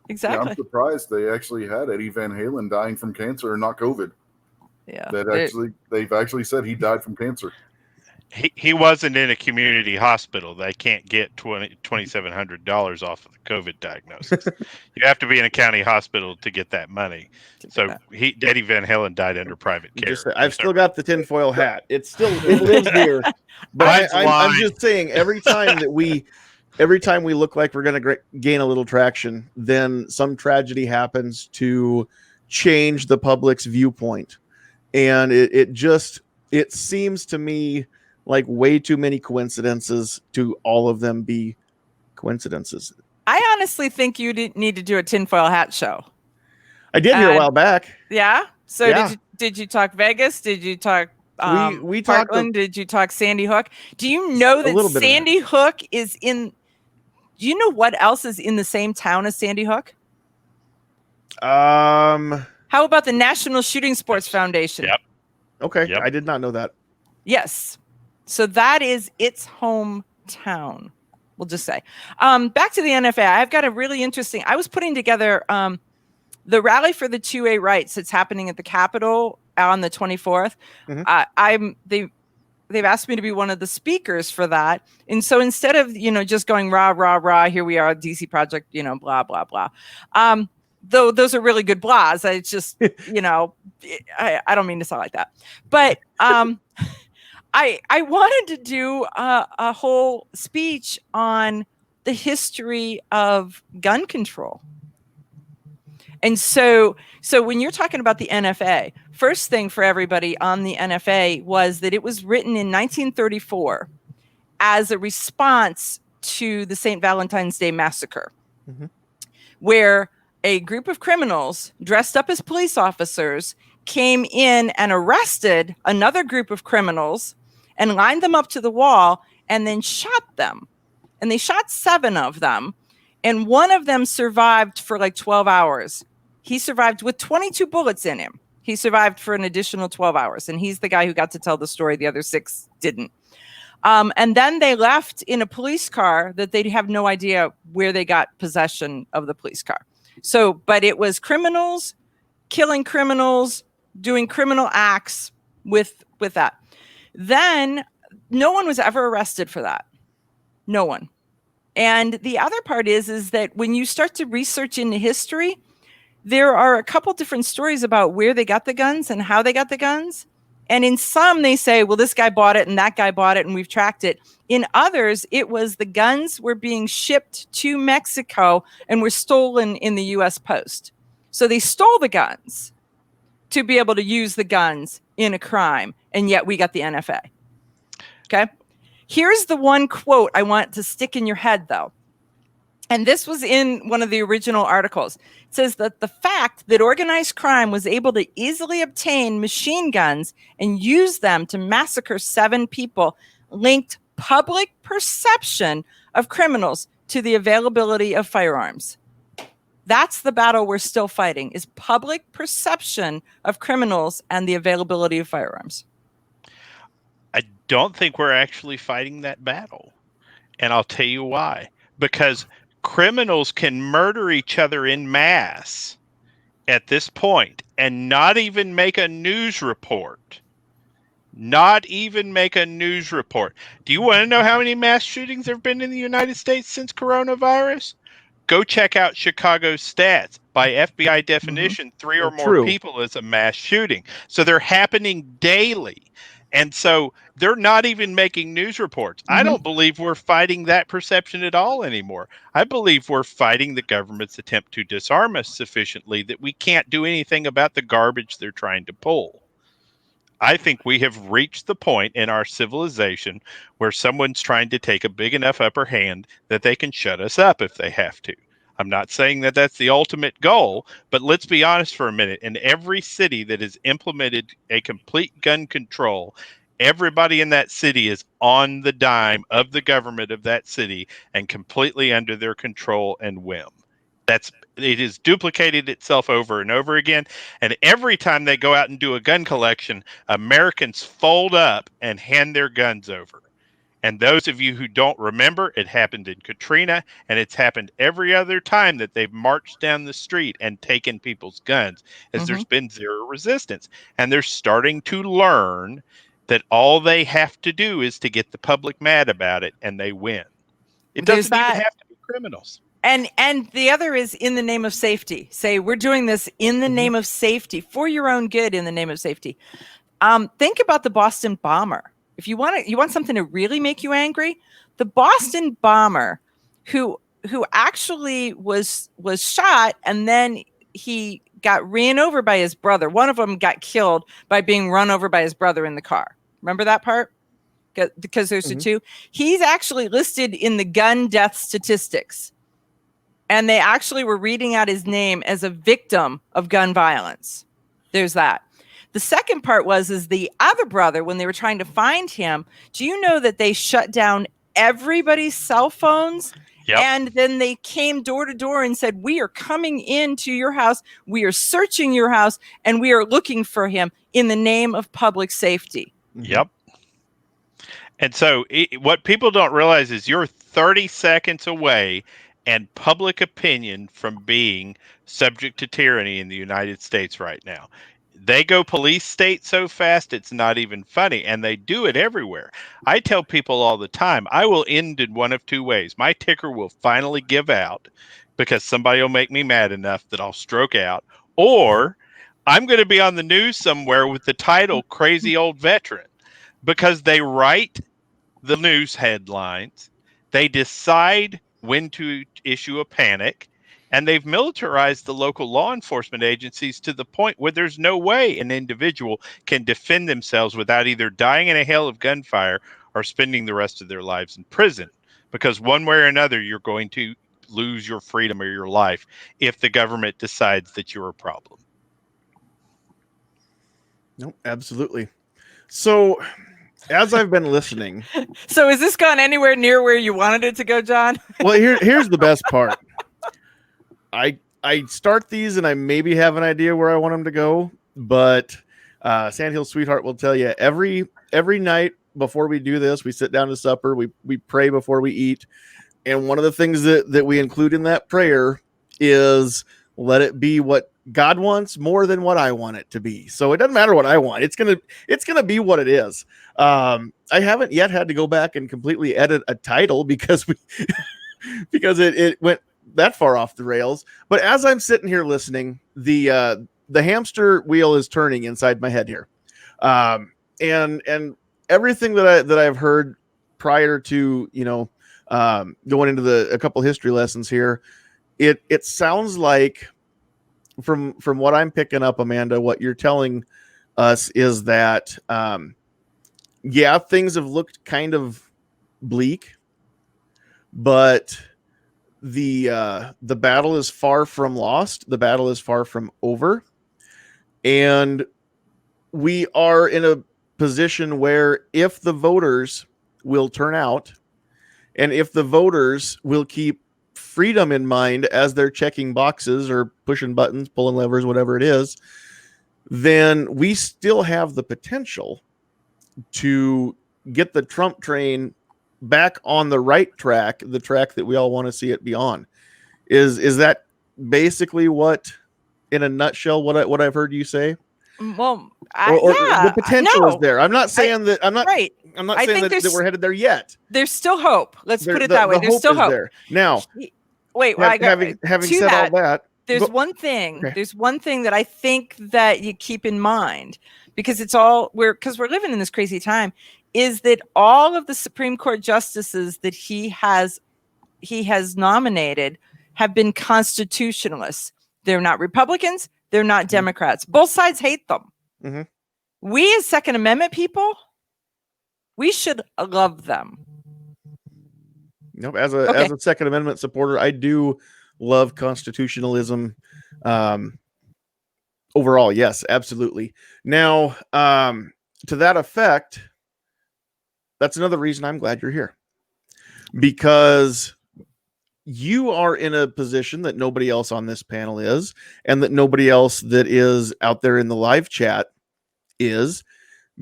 Exactly. Yeah, I'm surprised they actually had Eddie Van Halen dying from cancer and not COVID. Yeah. They've actually said he died from cancer. He wasn't in a community hospital. They can't get $2,700 off of the COVID diagnosis. You have to be in a county hospital to get that money. So Eddie Van Halen died under private care. I've still got the tinfoil hat. It lives here. But I'm just saying, every time we look like we're going to gain a little traction, then some tragedy happens to change the public's viewpoint. And it seems to me like way too many coincidences to all of them be coincidences. I honestly think you need to do a tinfoil hat show. I did hear a while back. Yeah. So yeah. Did you talk Vegas? Did you talk we talked Parkland? Did you talk Sandy Hook? Do you know that Sandy Hook is in? Do you know what else is in the same town as Sandy Hook? How about the National Shooting Sports Foundation? Yep. Okay. Yep. I did not know that. Yes. So that is its hometown, we'll just say. Back to the NFA. I've got a really interesting, I was putting together the rally for the 2A rights that's happening at the Capitol on the 24th. Mm-hmm. They've asked me to be one of the speakers for that. And so instead of, just going rah, rah, rah, here we are, DC Project, blah, blah, blah. Though those are really good blahs. It's just, I don't mean to sound like that. But I wanted to do a whole speech on the history of gun control. And so when you're talking about the NFA, first thing for everybody on the NFA was that it was written in 1934 as a response to the St. Valentine's Day Massacre, where a group of criminals dressed up as police officers came in and arrested another group of criminals and lined them up to the wall and then shot them. And they shot 7 of them. And one of them survived for like 12 hours. He survived with 22 bullets in him. He survived for an additional 12 hours. And he's the guy who got to tell the story. The other 6 didn't. And then they left in a police car that they have no idea where they got possession of the police car. So, but it was criminals killing criminals, doing criminal acts with that. Then no one was ever arrested for that. No one. And the other part is that when you start to research into history, there are a couple different stories about where they got the guns and how they got the guns. And in some, they say, well, this guy bought it and that guy bought it and we've tracked it. In others, it was the guns were being shipped to Mexico and were stolen in the U.S. Post. So they stole the guns to be able to use the guns in a crime. And yet we got the NFA. Okay. Here's the one quote I want to stick in your head, though. And this was in one of the original articles. It says that the fact that organized crime was able to easily obtain machine guns and use them to massacre 7 people linked public perception of criminals to the availability of firearms. That's the battle we're still fighting, is public perception of criminals and the availability of firearms. I don't think we're actually fighting that battle. And I'll tell you why. Because criminals can murder each other in mass at this point and not even make a news report. Not even make a news report. Do you want to know how many mass shootings there have been in the United States since coronavirus? Go check out Chicago's stats. By FBI definition, 3 or more people is a mass shooting. So they're happening daily. And so they're not even making news reports. I don't believe we're fighting that perception at all anymore. I believe we're fighting the government's attempt to disarm us sufficiently that we can't do anything about the garbage they're trying to pull. I think we have reached the point in our civilization where someone's trying to take a big enough upper hand that they can shut us up if they have to. I'm not saying that that's the ultimate goal, but let's be honest for a minute. In every city that has implemented a complete gun control, everybody in that city is on the dime of the government of that city and completely under their control and whim. It has duplicated itself over and over again. And every time they go out and do a gun collection, Americans fold up and hand their guns over. And those of you who don't remember, it happened in Katrina, and it's happened every other time that they've marched down the street and taken people's guns, as there's been zero resistance. And they're starting to learn that all they have to do is to get the public mad about it, and they win. It doesn't even have to be criminals. And the other is in the name of safety. Say, we're doing this in the name of safety, for your own good, in the name of safety. Think about the Boston bomber. If you want something to really make you angry, the Boston bomber who actually was shot and then he got ran over by his brother. One of them got killed by being run over by his brother in the car. Remember that part? Because there's the 2. He's actually listed in the gun death statistics. And they actually were reading out his name as a victim of gun violence. There's that. The second part is the other brother, when they were trying to find him, do you know that they shut down everybody's cell phones? Yep. And then they came door to door and said, we are coming into your house. We are searching your house and we are looking for him in the name of public safety. Yep. And so what people don't realize is you're 30 seconds away and public opinion from being subject to tyranny in the United States right now. They go police state so fast, it's not even funny. And they do it everywhere. I tell people all the time, I will end in one of 2 ways. My ticker will finally give out because somebody will make me mad enough that I'll stroke out. Or I'm going to be on the news somewhere with the title Crazy Old Veteran, because they write the news headlines. They decide when to issue a panic. And they've militarized the local law enforcement agencies to the point where there's no way an individual can defend themselves without either dying in a hail of gunfire or spending the rest of their lives in prison. Because one way or another, you're going to lose your freedom or your life if the government decides that you're a problem. Nope, absolutely. So, as I've been listening, So has this gone anywhere near where you wanted it to go, John? well, here's the best part. I start these and I maybe have an idea where I want them to go, but Sandhills Sweetheart will tell you every night before we do this, we sit down to supper, we pray before we eat, and one of the things that we include in that prayer is let it be what God wants more than what I want it to be. So it doesn't matter what I want. It's gonna be what it is. I haven't yet had to go back and completely edit a title because it went that far off the rails. But as I'm sitting here listening, the hamster wheel is turning inside my head here, and everything that I've heard prior to going into a couple history lessons here, it sounds like from what I'm picking up, Amanda, what you're telling us is that things have looked kind of bleak, but the battle is far from lost. The battle is far from over, and we are in a position where if the voters will turn out, and if the voters will keep freedom in mind as they're checking boxes or pushing buttons, pulling levers, whatever it is, then we still have the potential to get the Trump train back on the right track, the track that we all want to see it be on. Is that basically what, in a nutshell, what I've heard you say? Well, the potential is there. I'm not saying that. I'm not right. I'm not saying that we're headed there yet. There's still hope. Let's put it that way. There's still hope. There. Now, wait. Having said all that, there's one thing. Okay. There's one thing that I think that you keep in mind, because we're living in this crazy time, is that all of the Supreme Court justices that he has nominated have been constitutionalists. They're not Republicans. They're not Democrats. Both sides hate them. Mm-hmm. We as Second Amendment people, we should love them. Nope. As a Second Amendment supporter, I do love constitutionalism. Overall, yes, absolutely. Now, to that effect, that's another reason I'm glad you're here, because you are in a position that nobody else on this panel is, and that nobody else that is out there in the live chat is,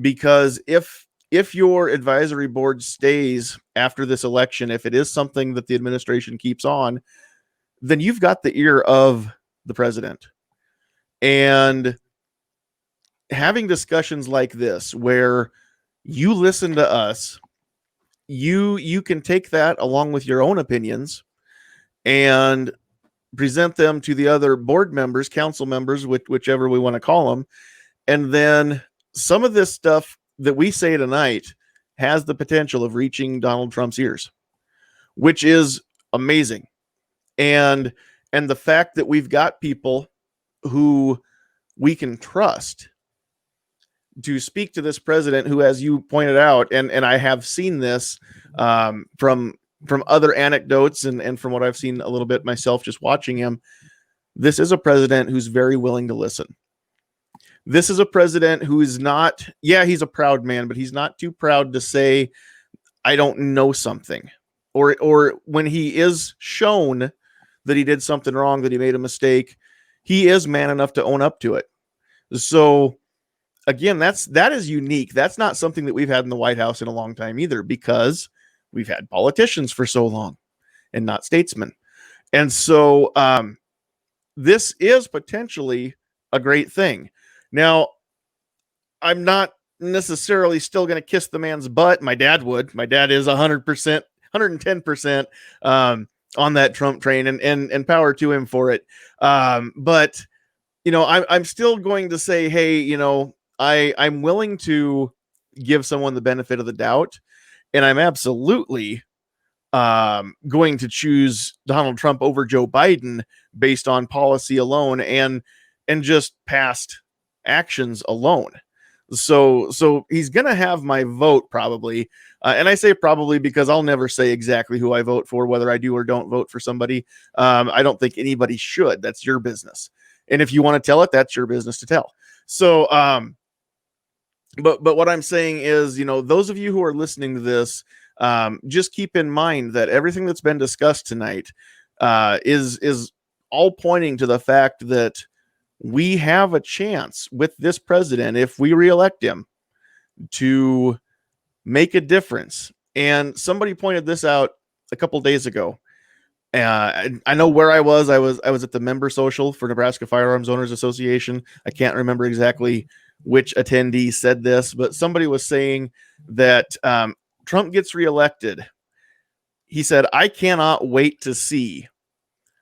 because if your advisory board stays after this election, if it is something that the administration keeps on, then you've got the ear of the president. And having discussions like this, where you listen to us, you can take that along with your own opinions and present them to the other board members, council members, whichever we want to call them. And then some of this stuff that we say tonight has the potential of reaching Donald Trump's ears, which is amazing. And the fact that we've got people who we can trust to speak to this president, who, as you pointed out, and I have seen this from other anecdotes and from what I've seen a little bit myself just watching him, this is a president who's very willing to listen. This is a president who is not, he's a proud man, but he's not too proud to say, I don't know something. Or when he is shown that he did something wrong, that he made a mistake, he is man enough to own up to it. So again, that is unique. That's not something that we've had in the White House in a long time either, because we've had politicians for so long and not statesmen. And so this is potentially a great thing. Now, I'm not necessarily still going to kiss the man's butt. My dad would. My dad is 100%, 110% on that Trump train, and power to him for it. But, I'm still going to say, hey, I'm willing to give someone the benefit of the doubt. And I'm absolutely going to choose Donald Trump over Joe Biden based on policy alone and just past actions alone. So he's going to have my vote probably. And I say probably because I'll never say exactly who I vote for, whether I do or don't vote for somebody. I don't think anybody should. That's your business. And if you want to tell it, that's your business to tell. So, but what I'm saying is, those of you who are listening to this, just keep in mind that everything that's been discussed tonight is all pointing to the fact that we have a chance with this president, if we reelect him, to make a difference. And somebody pointed this out a couple days ago. I know where I was. I was at the member social for Nebraska Firearms Owners Association. I can't remember exactly which attendee said this, but somebody was saying that Trump gets reelected. He said, I cannot wait to see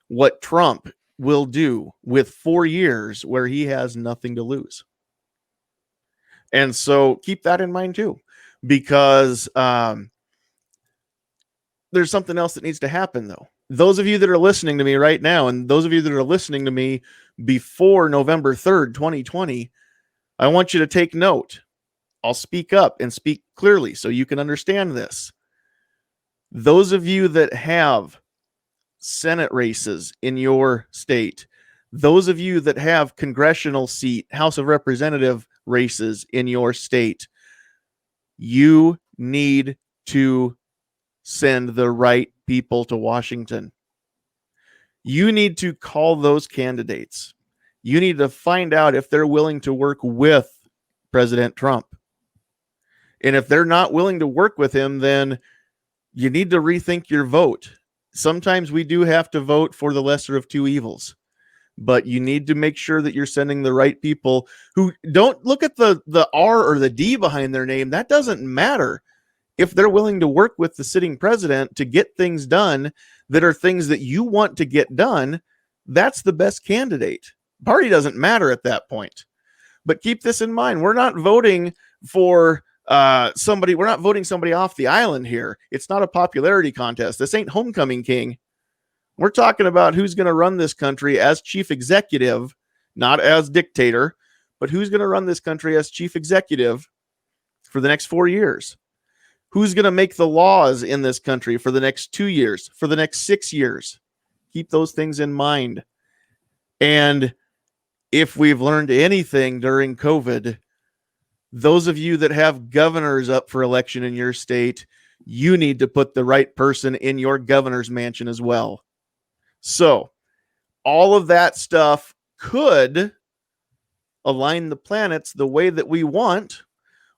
what Trump will do with 4 years where he has nothing to lose. And so keep that in mind too, because there's something else that needs to happen though. Those of you that are listening to me right now, and those of you that are listening to me before November 3rd, 2020, I want you to take note. I'll speak up and speak clearly so you can understand this. Those of you that have Senate races in your state, those of you that have congressional seat, House of Representative races in your state, you need to send the right people to Washington. You need to call those candidates. You need to find out if they're willing to work with President Trump. And if they're not willing to work with him, then you need to rethink your vote. Sometimes we do have to vote for the lesser of two evils, but you need to make sure that you're sending the right people who don't look at the R or the D behind their name. That doesn't matter. If they're willing to work with the sitting president to get things done that are things that you want to get done, that's the best candidate. Party doesn't matter at that point. But keep this in mind. We're not voting for somebody. We're not voting somebody off the island here. It's not a popularity contest. This ain't Homecoming King. We're talking about who's going to run this country as chief executive, not as dictator, but who's going to run this country as chief executive for the next 4 years. Who's going to make the laws in this country for the next 2 years, for the next 6 years? Keep those things in mind. And if we've learned anything during COVID, those of you that have governors up for election in your state, you need to put the right person in your governor's mansion as well. So all of that stuff could align the planets the way that we want,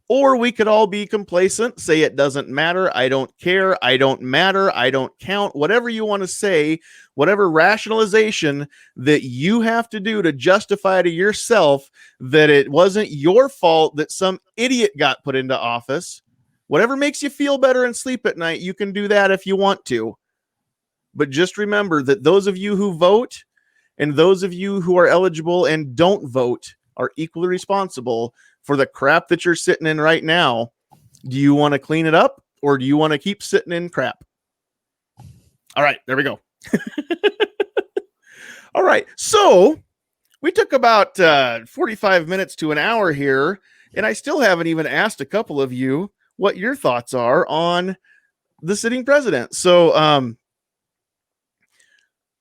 or we could all be complacent, say it doesn't matter, I don't care, I don't matter, I don't count, whatever you want to say, whatever rationalization that you have to do to justify to yourself that it wasn't your fault that some idiot got put into office. Whatever makes you feel better and sleep at night, you can do that if you want to. But just remember that those of you who vote and those of you who are eligible and don't vote are equally responsible for the crap that you're sitting in right now. Do you want to clean it up, or do you want to keep sitting in crap? All right, there we go. All right, so we took about 45 minutes to an hour here, and I still haven't even asked a couple of you what your thoughts are on the sitting president. So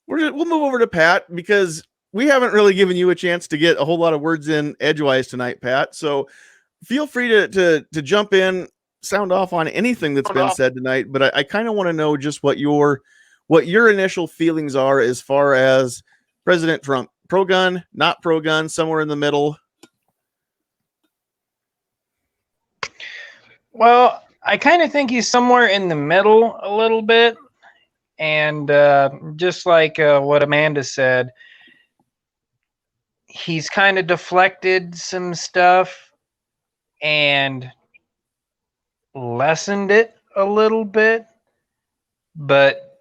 we'll move over to Pat, because we haven't really given you a chance to get a whole lot of words in edgewise tonight, Pat. So feel free to jump in, sound off on anything that's been said tonight. But I kind of want to know just what your initial feelings are as far as President Trump. Pro-gun, not pro-gun, somewhere in the middle. Well, I kind of think he's somewhere in the middle a little bit. And just like what Amanda said, he's kind of deflected some stuff and lessened it a little bit. But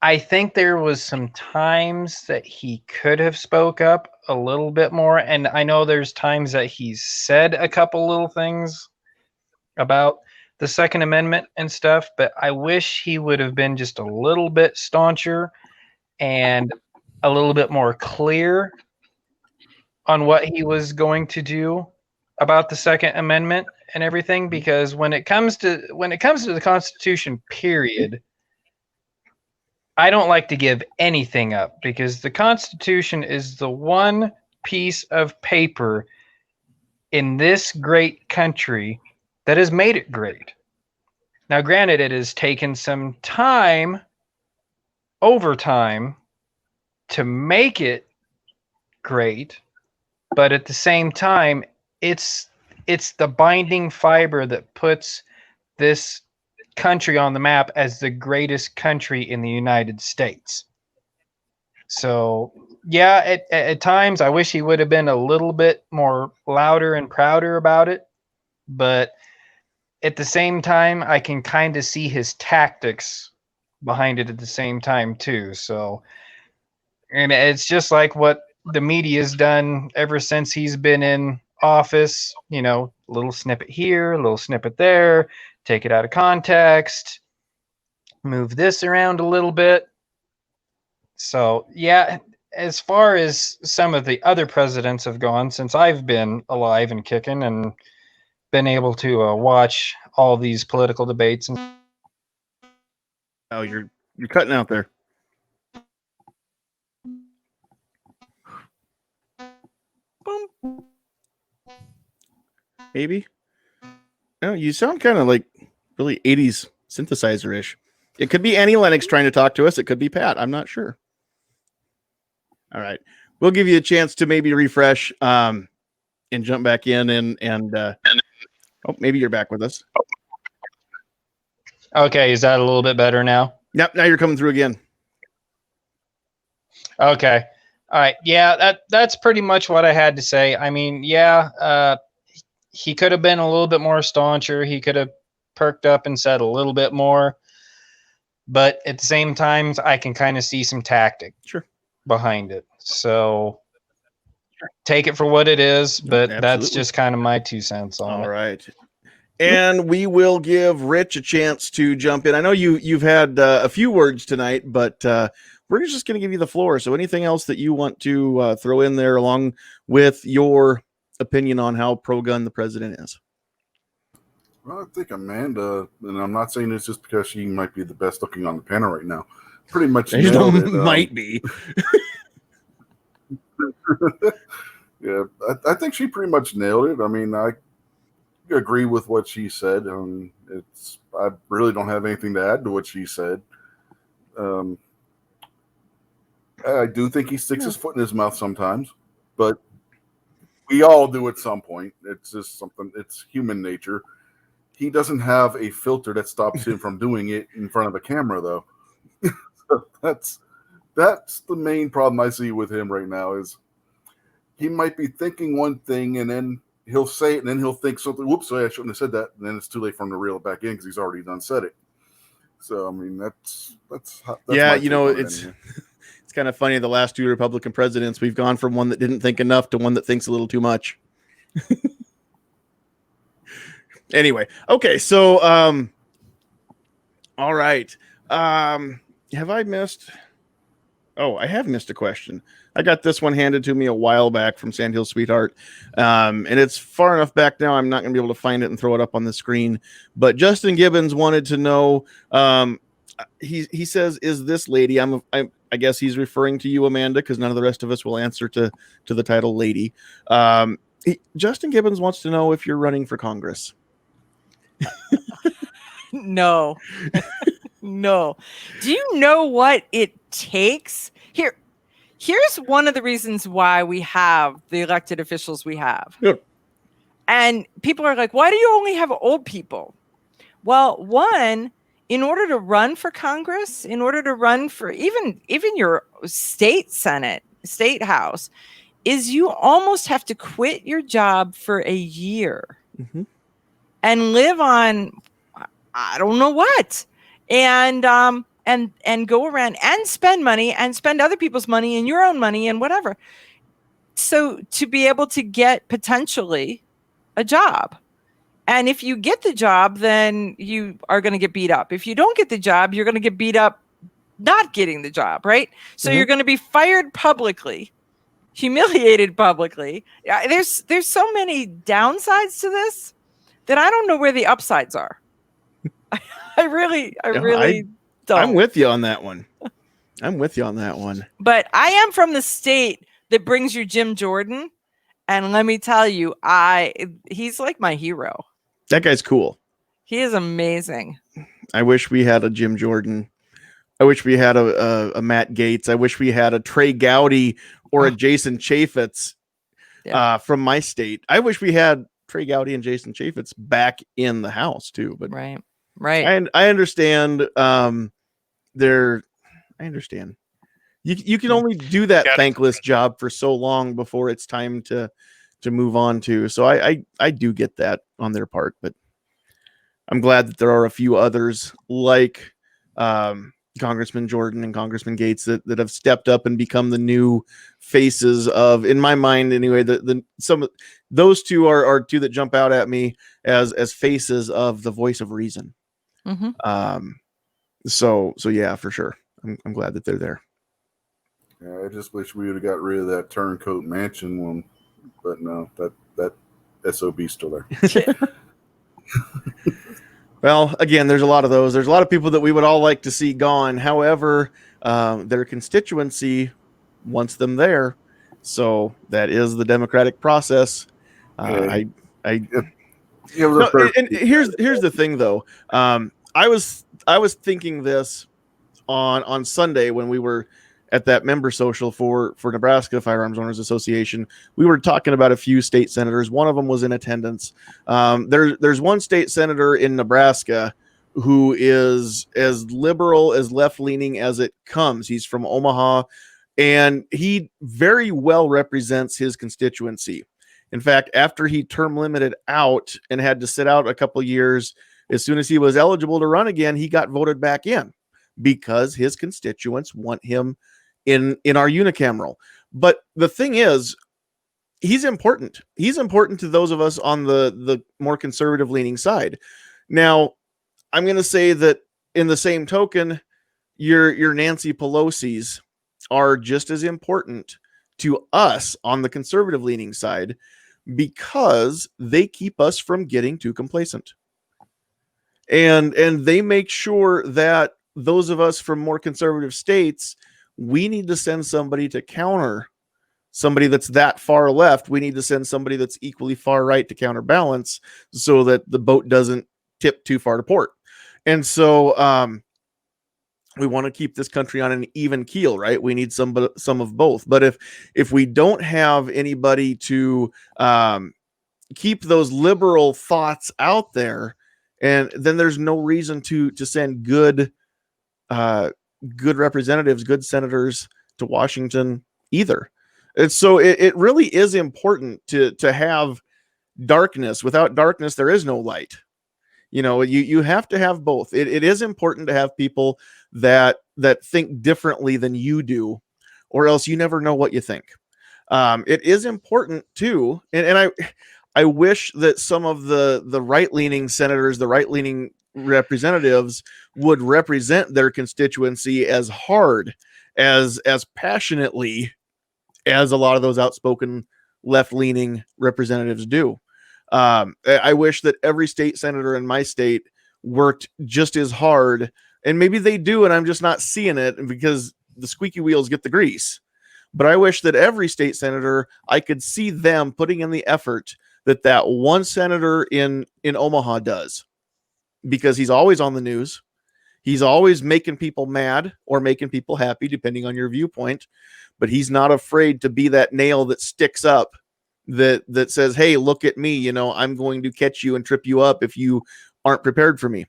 I think there was some times that he could have spoke up a little bit more. And I know there's times that he's said a couple little things about the Second Amendment and stuff, but I wish he would have been just a little bit stauncher and a little bit more clear on what he was going to do about the Second Amendment and everything, because when it comes to the Constitution, period, I don't like to give anything up, because the Constitution is the one piece of paper in this great country that has made it great. Now, granted, it has taken some time, overtime, to make it great, but at the same time, it's the binding fiber that puts this country on the map as the greatest country in the United States. So, yeah, at times I wish he would have been a little bit more louder and prouder about it, but at the same time, I can kind of see his tactics behind it at the same time too. So, and it's just like what the media's done ever since he's been in office, you know, a little snippet here, a little snippet there, take it out of context, move this around a little bit. So, yeah, as far as some of the other presidents have gone since I've been alive and kicking and been able to watch all these political debates. And Oh, you're cutting out there. Boom. Maybe. No, you sound kind of like really 80s synthesizer-ish. It could be Annie Lennox trying to talk to us. It could be Pat. I'm not sure. All right. We'll give you a chance to maybe refresh and jump back in and oh, maybe you're back with us. okay, is that a little bit better now? Yep, now you're coming through again. Okay. All right. Yeah, that's pretty much what I had to say. I mean, yeah, he could have been a little bit more stauncher. He could have perked up and said a little bit more. But at the same time, I can kind of see some tactic behind it. So take it for what it is, but that's just kind of my 2 cents on it. All right. And we will give Rich a chance to jump in. I know you've had a few words tonight, but we're just going to give you the floor. So anything else that you want to throw in there along with your opinion on how pro-gun the president is? Well, I think Amanda, and I'm not saying this just because she might be the best looking on the panel right now, pretty much nailed it. Might be. Yeah, I think she pretty much nailed it. I mean, I agree with what she said. I really don't have anything to add to what she said. I do think he sticks his foot in his mouth sometimes, but we all do at some point. It's just something. It's human nature. He doesn't have a filter that stops him from doing it in front of a camera, though. So that's the main problem I see with him right now. Is he might be thinking one thing and then he'll say it and then he'll think something. Whoops, I shouldn't have said that. And then it's too late for him to reel it back in because he's already done said it. So I mean, that's yeah. You know, it's kind of funny. The last 2 Republican presidents, we've gone from one that didn't think enough to one that thinks a little too much. Anyway, okay, so all right. Have I missed? Oh, I have missed a question. I got this one handed to me a while back from Sandhills Sweetheart. And it's far enough back now, I'm not going to be able to find it and throw it up on the screen. But Justin Gibbons wanted to know, he says, is this lady, I guess he's referring to you, Amanda, because none of the rest of us will answer to the title lady. Justin Gibbons wants to know if you're running for Congress. No. No. Do you know what it takes? Here's one of the reasons why we have the elected officials we have. Yep. And people are like, why do you only have old people? Well, one, in order to run for Congress, in order to run for even your state Senate, state house, is you almost have to quit your job for a year and live on, I don't know what. And go around and spend money and spend other people's money and your own money and whatever. So to be able to get potentially a job. And if you get the job, then you are going to get beat up. If you don't get the job, you're going to get beat up not getting the job, right? So you're going to be fired publicly, humiliated publicly. There's so many downsides to this that I don't know where the upsides are. I really don't. I'm with you on that one. But I am from the state that brings you Jim Jordan, and let me tell you, he's like my hero. That guy's cool. He is amazing. I wish we had a Jim Jordan. I wish we had a Matt Gates. I wish we had a Trey Gowdy or a Jason Chaffetz from my state. I wish we had Trey Gowdy and Jason Chaffetz back in the house too. But right. And I understand. I understand. You can only do that thankless job for so long before it's time to move on to. So I do get that on their part, but I'm glad that there are a few others like Congressman Jordan and Congressman Gates that have stepped up and become the new faces of, in my mind anyway, those two are two that jump out at me as faces of the voice of reason. So yeah, for sure. I'm glad that they're there. Yeah, I just wish we would have got rid of that turncoat mansion one, but no, that SOB's still there. Well, again, there's a lot of those. There's a lot of people that we would all like to see gone. However, their constituency wants them there. So that is the democratic process. And here's the thing, though. I was thinking this on Sunday when we were at that member social for Nebraska Firearms Owners Association. We were talking about a few state senators. One of them was in attendance. There's one state senator in Nebraska who is as liberal, as left-leaning as it comes. He's from Omaha, and he very well represents his constituency. In fact, after he term limited out and had to sit out a couple years, as soon as he was eligible to run again, he got voted back in because his constituents want him in our unicameral. But the thing is, he's important. He's important to those of us on the more conservative leaning side. Now, I'm going to say that in the same token, your Nancy Pelosi's are just as important to us on the conservative leaning side because they keep us from getting too complacent. And they make sure that those of us from more conservative states, we need to send somebody to counter somebody that's that far left. We need to send somebody that's equally far right to counterbalance so that the boat doesn't tip too far to port. And so we want to keep this country on an even keel, right? We need some of both. But if we don't have anybody to keep those liberal thoughts out there, and then there's no reason to send good representatives, good senators to Washington either. And so it really is important to have darkness. Without darkness, there is no light. You have to have both. It is important to have people that think differently than you do, or else you never know what you think. It is important too, and I wish that some of the right-leaning senators, the right-leaning representatives would represent their constituency as hard, as passionately as a lot of those outspoken left-leaning representatives do. I wish that every state senator in my state worked just as hard, and maybe they do, and I'm just not seeing it because the squeaky wheels get the grease. But I wish that every state senator, I could see them putting in the effort that one senator in Omaha does, because he's always on the news. He's always making people mad or making people happy, depending on your viewpoint. But he's not afraid to be that nail that sticks up, that says, hey, look at me. I'm going to catch you and trip you up if you aren't prepared for me.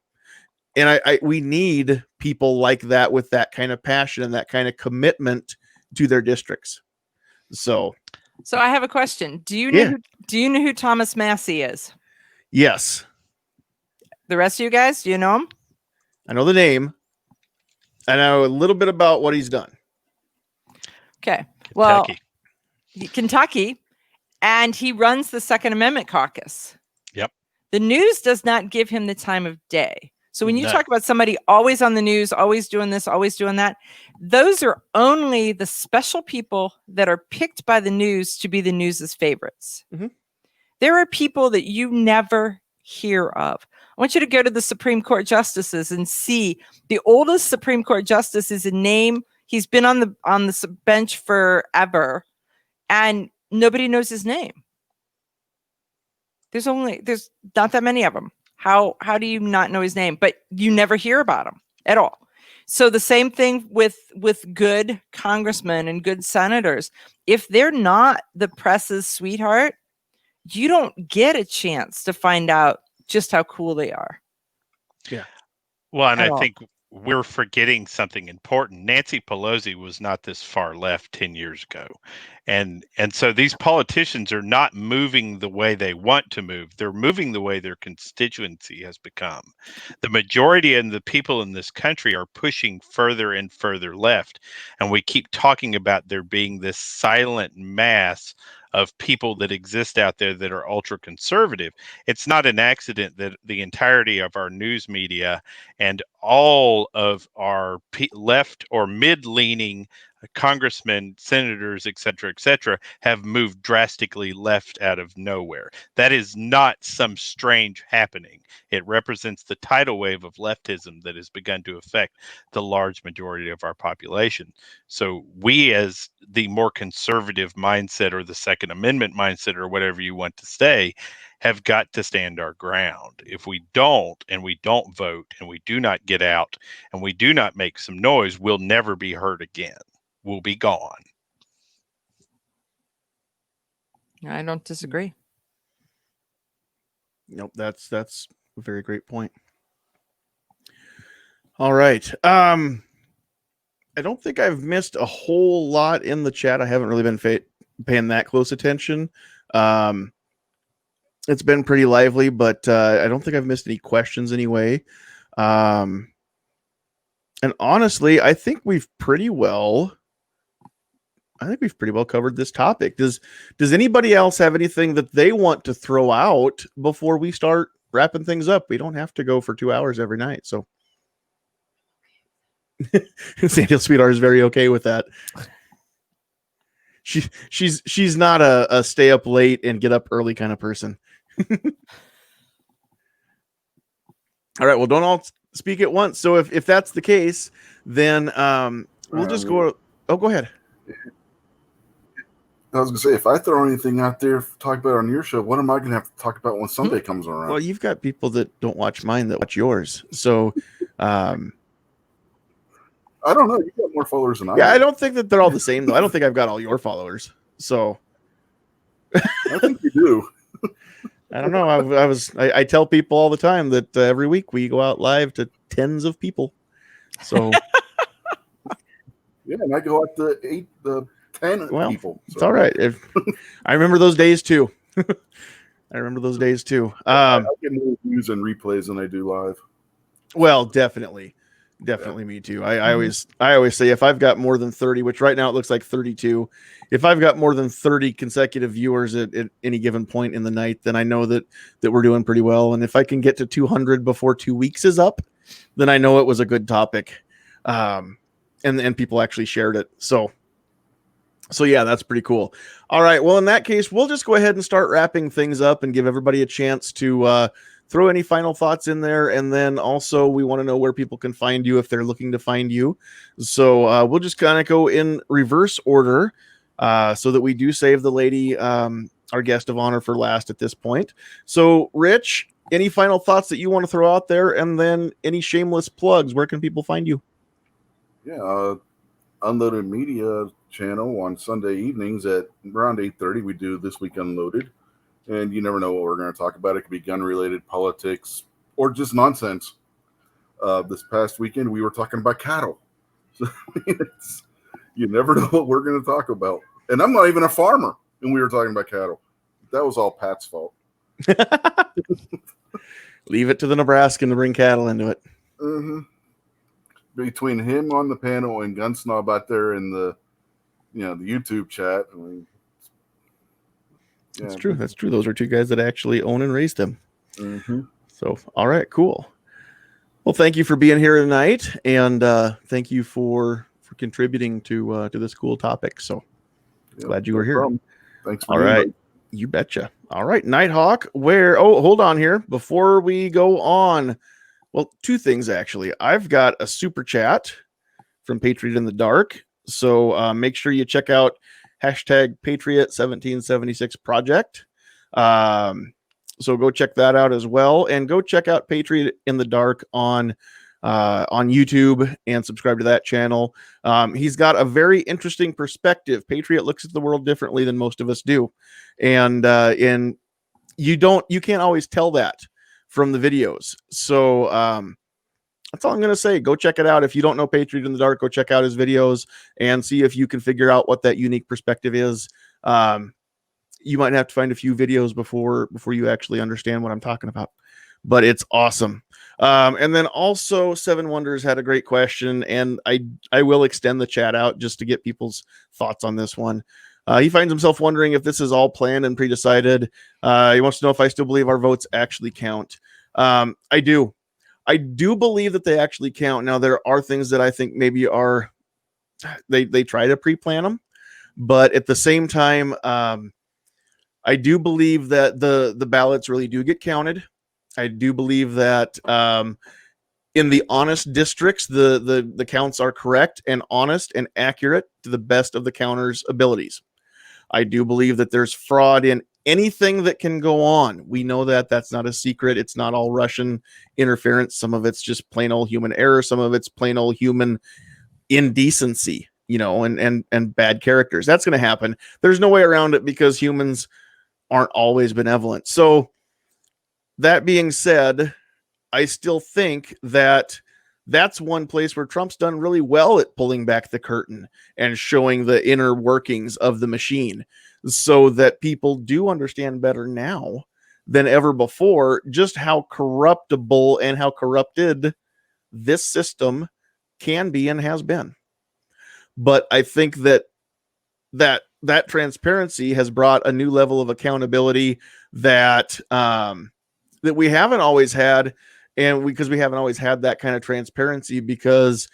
And we need people like that with that kind of passion and that kind of commitment to their districts. So I have a question. Do you know who Thomas Massey is? Yes. The rest of you guys, do you know him? I know the name. I know a little bit about what he's done. Okay. Well, Kentucky, and he runs the Second Amendment caucus. Yep. The news does not give him the time of day. So when you No. talk about somebody always on the news, always doing this, always doing that, those are only the special people that are picked by the news to be the news's favorites. Mhm. There are people that you never hear of. I want you to go to the Supreme Court justices and see the oldest Supreme Court justice is a name. He's been on the bench forever, and nobody knows his name. There's not that many of them. How do you not know his name? But you never hear about him at all. So the same thing with good congressmen and good senators. If they're not the press's sweetheart, you don't get a chance to find out just how cool they are. Well, and At I all. think we're forgetting something important. Nancy Pelosi was not this far left 10 years ago. And so these politicians are not moving the way they want to move. They're moving the way their constituency has become. The majority of the people in this country are pushing further and further left. And we keep talking about there being this silent mass of people that exist out there that are ultra conservative. It's not an accident that the entirety of our news media and all of our left or mid-leaning congressmen, senators, et cetera, have moved drastically left out of nowhere. That is not some strange happening. It represents the tidal wave of leftism that has begun to affect the large majority of our population. So we, as the more conservative mindset or the Second Amendment mindset or whatever you want to say, have got to stand our ground. If we don't, and we don't vote, and we do not get out, and we do not make some noise, we'll never be heard again. We'll be gone. I don't disagree. Nope, that's a very great point. All right. I don't think I've missed a whole lot in the chat. I haven't really been paying that close attention. It's been pretty lively, but I don't think I've missed any questions anyway. And honestly, I think we've pretty well covered this topic. Does anybody else have anything that they want to throw out before we start wrapping things up? We don't have to go for 2 hours every night. So Sandhills Sweetheart is very okay with that. She's not a stay up late and get up early kind of person. All right. Well, don't all speak at once. So if that's the case, then we'll just go. Oh, go ahead. I was gonna say, if I throw anything out there, talk about it on your show, what am I gonna have to talk about when Sunday comes around? Well, you've got people that don't watch mine that watch yours. So I don't know. You got more followers than I do. I don't think that they're all the same though. I don't think I've got all your followers. So I think you do. I don't know. I tell people all the time that every week we go out live to tens of people. So yeah, and I go out to 10 people. So. It's all right. I remember those days too. I get more views and replays than I do live. Well, definitely me too. I always say if I've got more than 30, which right now it looks like 32, if I've got more than 30 consecutive viewers at any given point in the night, then I know that we're doing pretty well. And if I can get to 200 before 2 weeks is up, then I know it was a good topic. And people actually shared it. So yeah, that's pretty cool. All right. Well, in that case, we'll just go ahead and start wrapping things up and give everybody a chance to throw any final thoughts in there. And then also we want to know where people can find you if they're looking to find you. So we'll just kind of go in reverse order so that we do save the lady, our guest of honor, for last at this point. So Rich, any final thoughts that you want to throw out there? And then any shameless plugs, where can people find you? Yeah. Unloaded Media channel on Sunday evenings at around 8:30. We do This Week Unloaded, and you never know what we're going to talk about. It could be gun related, politics, or just nonsense. This past weekend we were talking about cattle, so you never know what we're going to talk about. And I'm not even a farmer, and we were talking about cattle. That was all Pat's fault. Leave it to the Nebraskan to bring cattle into it. Mm-hmm. Between him on the panel and Gun Snob out there in the YouTube chat. I mean, That's true. Those are two guys that actually own and raise them. Mm-hmm. So, all right, cool. Well, thank you for being here tonight, and thank you for contributing to this cool topic. So glad you were here. Problem. Thanks for All the right, invite. you betcha. All right, Nighthawk. Hold on here before we go on. Well, two things actually. I've got a super chat from Patriot in the Dark, so make sure you check out hashtag Patriot 1776 Project. So go check that out as well, and go check out Patriot in the Dark on YouTube and subscribe to that channel. He's got a very interesting perspective. Patriot looks at the world differently than most of us do, and you can't always tell that from the videos. So that's all I'm going to say. Go check it out. If you don't know Patriot in the Dark, go check out his videos and see if you can figure out what that unique perspective is. You might have to find a few videos before you actually understand what I'm talking about, but it's awesome. And then also Seven Wonders had a great question, and I will extend the chat out just to get people's thoughts on this one. He finds himself wondering if this is all planned and pre-decided. He wants to know if I still believe our votes actually count. I do believe that they actually count. Now, there are things that I think maybe they try to pre-plan them, but at the same time, I do believe that the ballots really do get counted. I do believe that in the honest districts, the counts are correct and honest and accurate to the best of the counters' abilities. I do believe that there's fraud in anything that can go on. We know that that's not a secret. It's not all Russian interference. Some of it's just plain old human error. Some of it's plain old human indecency, and bad characters. That's going to happen. There's no way around it because humans aren't always benevolent. So that being said, I still think that that's one place where Trump's done really well at pulling back the curtain and showing the inner workings of the machine so that people do understand better now than ever before just how corruptible and how corrupted this system can be and has been. But I think that transparency has brought a new level of accountability that that we haven't always had, and because we haven't always had that kind of transparency, because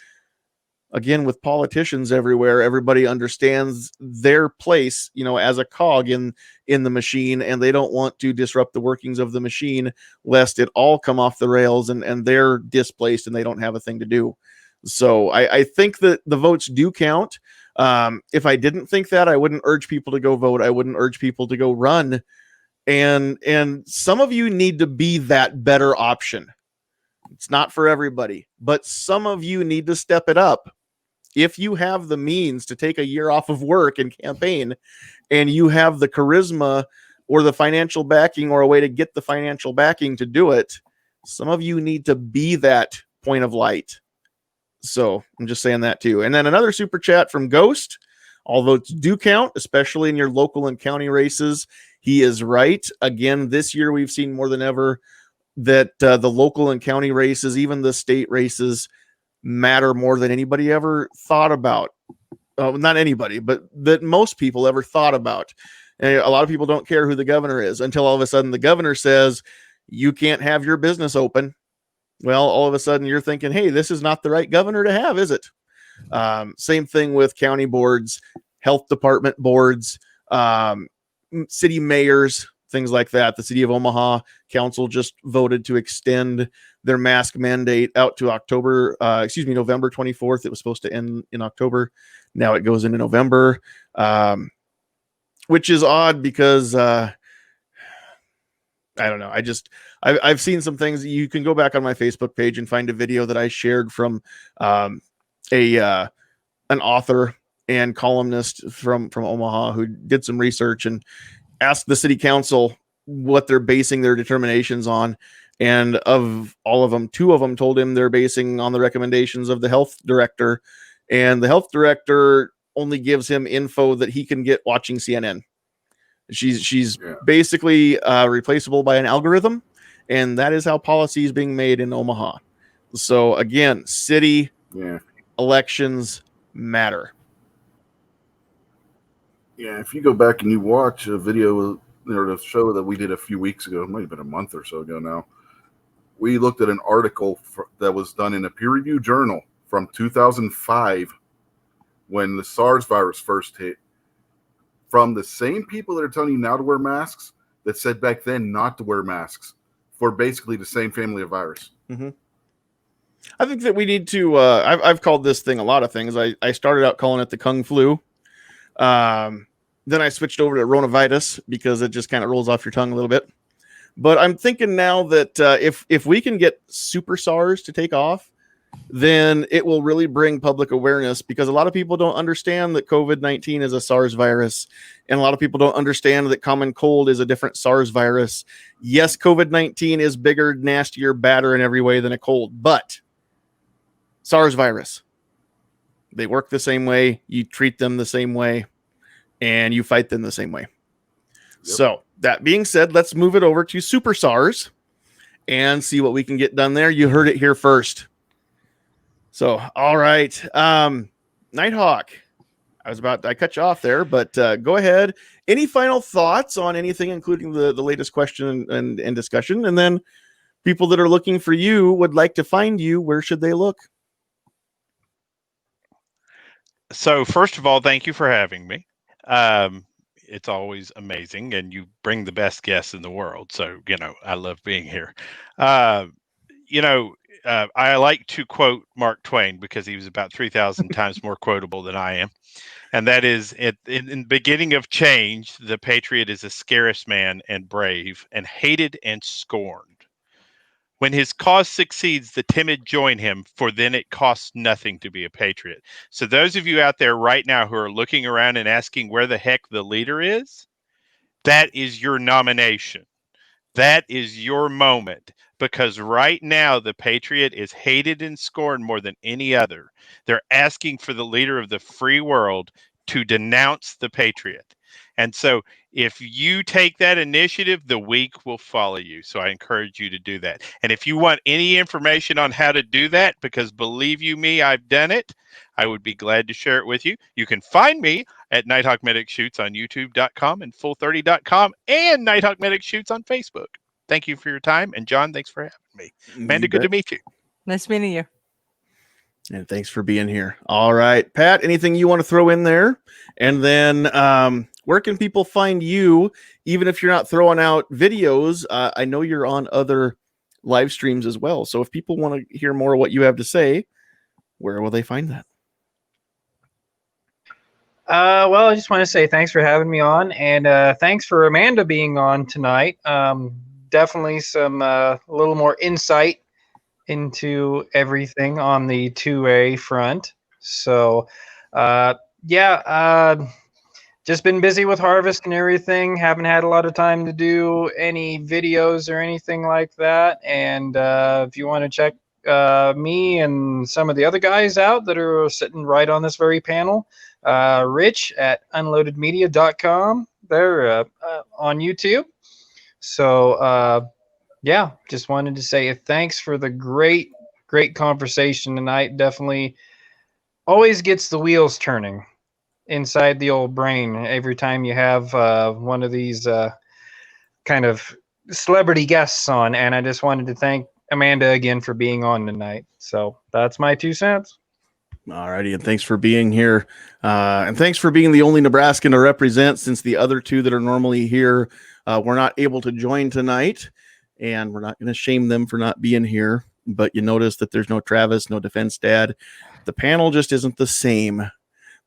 again, with politicians everywhere, everybody understands their place, as a cog in the machine, and they don't want to disrupt the workings of the machine lest it all come off the rails and they're displaced and they don't have a thing to do. So I think that the votes do count. If I didn't think that, I wouldn't urge people to go vote. I wouldn't urge people to go run. And some of you need to be that better option. It's not for everybody, but some of you need to step it up. If you have the means to take a year off of work and campaign, and you have the charisma or the financial backing or a way to get the financial backing to do it, some of you need to be that point of light. So I'm just saying that too. And then another super chat from Ghost. All votes do count, especially in your local and county races. He is right. Again, this year we've seen more than ever that the local and county races, even the state races, matter more than anybody ever thought about. Not anybody, but that most people ever thought about. And a lot of people don't care who the governor is until all of a sudden the governor says, you can't have your business open. Well, all of a sudden you're thinking, hey, this is not the right governor to have, is it? Same thing with county boards, health department boards, city mayors, things like that. The city of Omaha council just voted to extend their mask mandate out to November 24th. It was supposed to end in October. Now it goes into November, which is odd because I don't know. I've seen some things. You can go back on my Facebook page and find a video that I shared from an author and columnist from Omaha who did some research and asked the city council what they're basing their determinations on. And of all of them, two of them told him they're basing on the recommendations of the health director. And the health director only gives him info that he can get watching CNN. She's basically replaceable by an algorithm. And that is how policy is being made in Omaha. So again, city elections matter. Yeah, if you go back and you watch a video the show that we did a few weeks ago, it might have been a month or so ago now. We looked at an article that was done in a peer-reviewed journal from 2005 when the SARS virus first hit, from the same people that are telling you now to wear masks that said back then not to wear masks for basically the same family of virus. Mm-hmm. I think that we need to, I've called this thing a lot of things. I started out calling it the Kung Flu. Then I switched over to Ronavitis because it just kind of rolls off your tongue a little bit. But I'm thinking now that if we can get Super SARS to take off, then it will really bring public awareness, because a lot of people don't understand that COVID-19 is a SARS virus, and a lot of people don't understand that common cold is a different SARS virus. Yes, COVID-19 is bigger, nastier, badder in every way than a cold, but SARS virus, they work the same way, you treat them the same way, and you fight them the same way. Yep. So that being said, let's move it over to Super SARS and see what we can get done there. You heard it here first. So, all right. Nighthawk, I cut you off there, but go ahead. Any final thoughts on anything, including the latest question and discussion? And then people that are looking for you would like to find you. Where should they look? So first of all, thank you for having me. It's always amazing, and you bring the best guests in the world. So, I love being here. I like to quote Mark Twain because he was about 3,000 times more quotable than I am. And that is, in the beginning of change, the patriot is a scarce man and brave and hated and scorned. When his cause succeeds, the timid join him, for then it costs nothing to be a patriot. So those of you out there right now who are looking around and asking where the heck the leader is, that is your nomination. That is your moment, because right now the patriot is hated and scorned more than any other. They're asking for the leader of the free world to denounce the patriot. And so if you take that initiative, the weak will follow you. So I encourage you to do that. And if you want any information on how to do that, because believe you me, I've done it, I would be glad to share it with you. You can find me at Nighthawk Medic Shoots on youtube.com and full30.com and Nighthawk Medic Shoots on Facebook. Thank you for your time. And John, thanks for having me. Amanda, good to meet you. Nice meeting you. And thanks for being here. All right, Pat, anything you want to throw in there? And then where can people find you, even if you're not throwing out videos? I know you're on other live streams as well. So if people want to hear more of what you have to say, where will they find that? Well, I just want to say thanks for having me on, and thanks for Amanda being on tonight. Definitely some a little more insight into everything on the 2A front. So, just been busy with harvest and everything. Haven't had a lot of time to do any videos or anything like that. And if you want to check me and some of the other guys out that are sitting right on this very panel, Rich at unloadedmedia.com. They're on YouTube. So, just wanted to say thanks for the great conversation tonight. Definitely always gets the wheels turning inside the old brain every time you have one of these kind of celebrity guests on. And I just wanted to thank Amanda again for being on tonight. So that's my 2 cents. All righty, and thanks for being here. And thanks for being the only Nebraskan to represent, since the other 2 that are normally here were not able to join tonight. And we're not going to shame them for not being here. But you notice that there's no Travis, no Defense Dad. The panel just isn't the same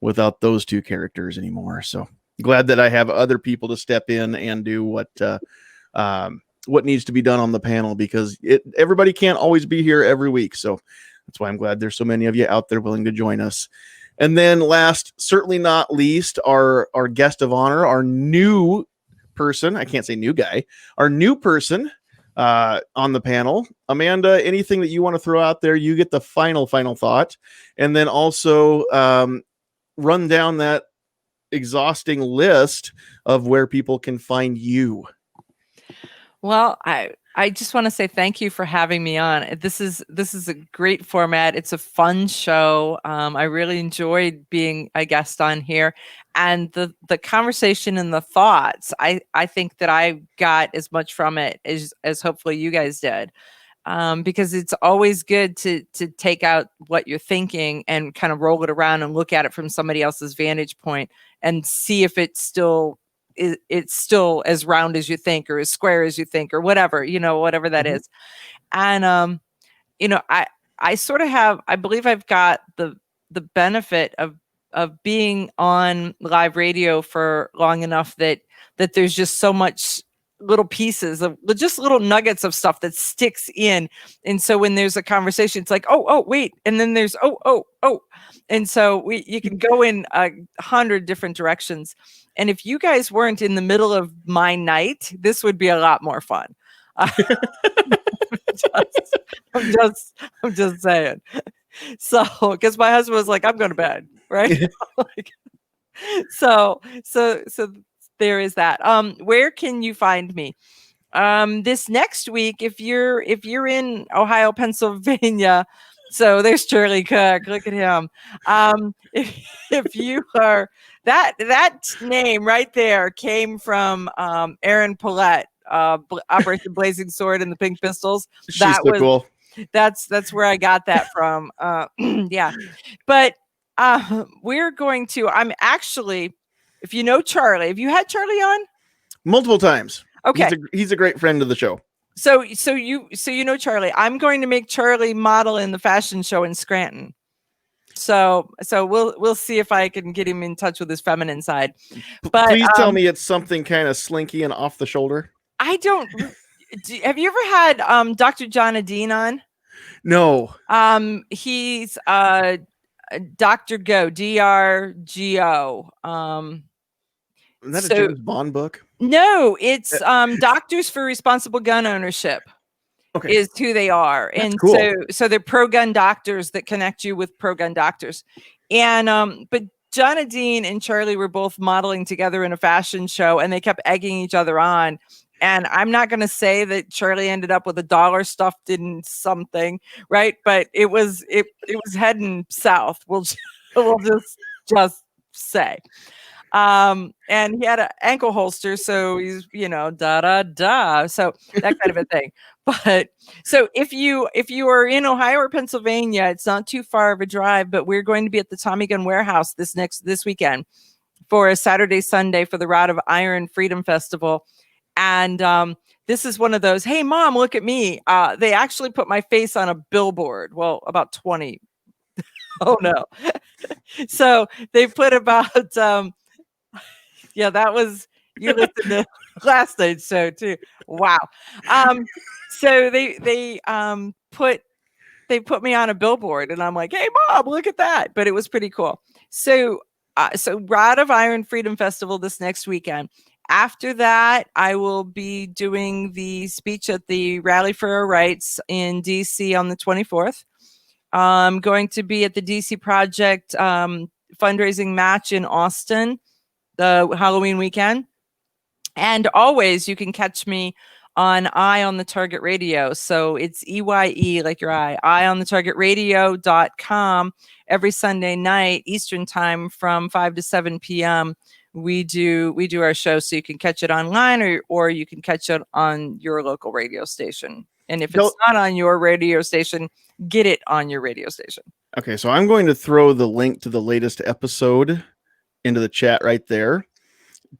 without those 2 characters anymore. So glad that I have other people to step in and do what needs to be done on the panel, because everybody can't always be here every week. So that's why I'm glad there's so many of you out there willing to join us. And then last, certainly not least, our guest of honor, our new person. I can't say new guy. Our new person on the panel. Amanda, anything that you want to throw out there? You get the final thought. And then also run down that exhausting list of where people can find you. Well, I I just want to say thank you for having me on. This is a great format. It's a fun show. I really enjoyed being a guest on here, and the conversation and the thoughts. I think that I got as much from it as hopefully you guys did. Because it's always good to take out what you're thinking and kind of roll it around and look at it from somebody else's vantage point and see if it's still as round as you think or as square as you think or whatever, whatever that is. And I sort of have, I believe I've got the benefit of being on live radio for long enough that there's just so much little pieces of just little nuggets of stuff that sticks in. And so when there's a conversation, it's like, oh, wait. And then there's, oh. And so you can go in 100 different directions. And if you guys weren't in the middle of my night, this would be a lot more fun. I'm just saying. So, because my husband was like, I'm going to bed, right? So there is that. Where can you find me? This next week, if you're in Ohio, Pennsylvania, so there's Charlie Cook. Look at him. If you are that name right there came from Aaron Paulette, Operation Blazing Sword and the Pink Pistols. She's so cool. That's where I got that from. Yeah, but we're going to. I'm actually. If you know Charlie, have you had Charlie on? Multiple times. Okay. He's a great friend of the show. So you know Charlie. I'm going to make Charlie model in the fashion show in Scranton. So we'll see if I can get him in touch with his feminine side. But please tell me it's something kind of slinky and off the shoulder. I don't. Have you ever had Dr. John Adine on? No. He's Dr. Go, DRGO. Isn't that a James Bond book? No, it's Doctors for Responsible Gun Ownership. Okay. Is who they are. That's and cool. So they're pro-gun doctors that connect you with pro-gun doctors. And but John Adine and Charlie were both modeling together in a fashion show, and they kept egging each other on. And I'm not going to say that Charlie ended up with a dollar stuffed in something, right? But it was heading south. We'll just say. And he had an ankle holster, so he's so that kind of a thing. But so if you are in Ohio or Pennsylvania, it's not too far of a drive. But we're going to be at the Tommy Gun Warehouse this weekend for a Saturday Sunday for the Rod of Iron Freedom Festival. And this is one of those, hey, Mom, look at me. They actually put my face on a billboard. Well, about 20. Oh, no. So they put about, that was, you listened to last night's show, too. Wow. So they put me on a billboard, and I'm like, hey, Mom, look at that. But it was pretty cool. So Rod of Iron Freedom Festival this next weekend. After that, I will be doing the speech at the Rally for Our Rights in DC on the 24th. I'm going to be at the DC Project fundraising match in Austin the Halloween weekend. And always you can catch me on Eye on the Target Radio. So it's EYE, like your eye, eyeonthetargetradio.com every Sunday night, Eastern time from 5 to 7 p.m. We do our show, so you can catch it online or you can catch it on your local radio station. And if it's not on your radio station, get it on your radio station. Okay, so I'm going to throw the link to the latest episode into the chat right there.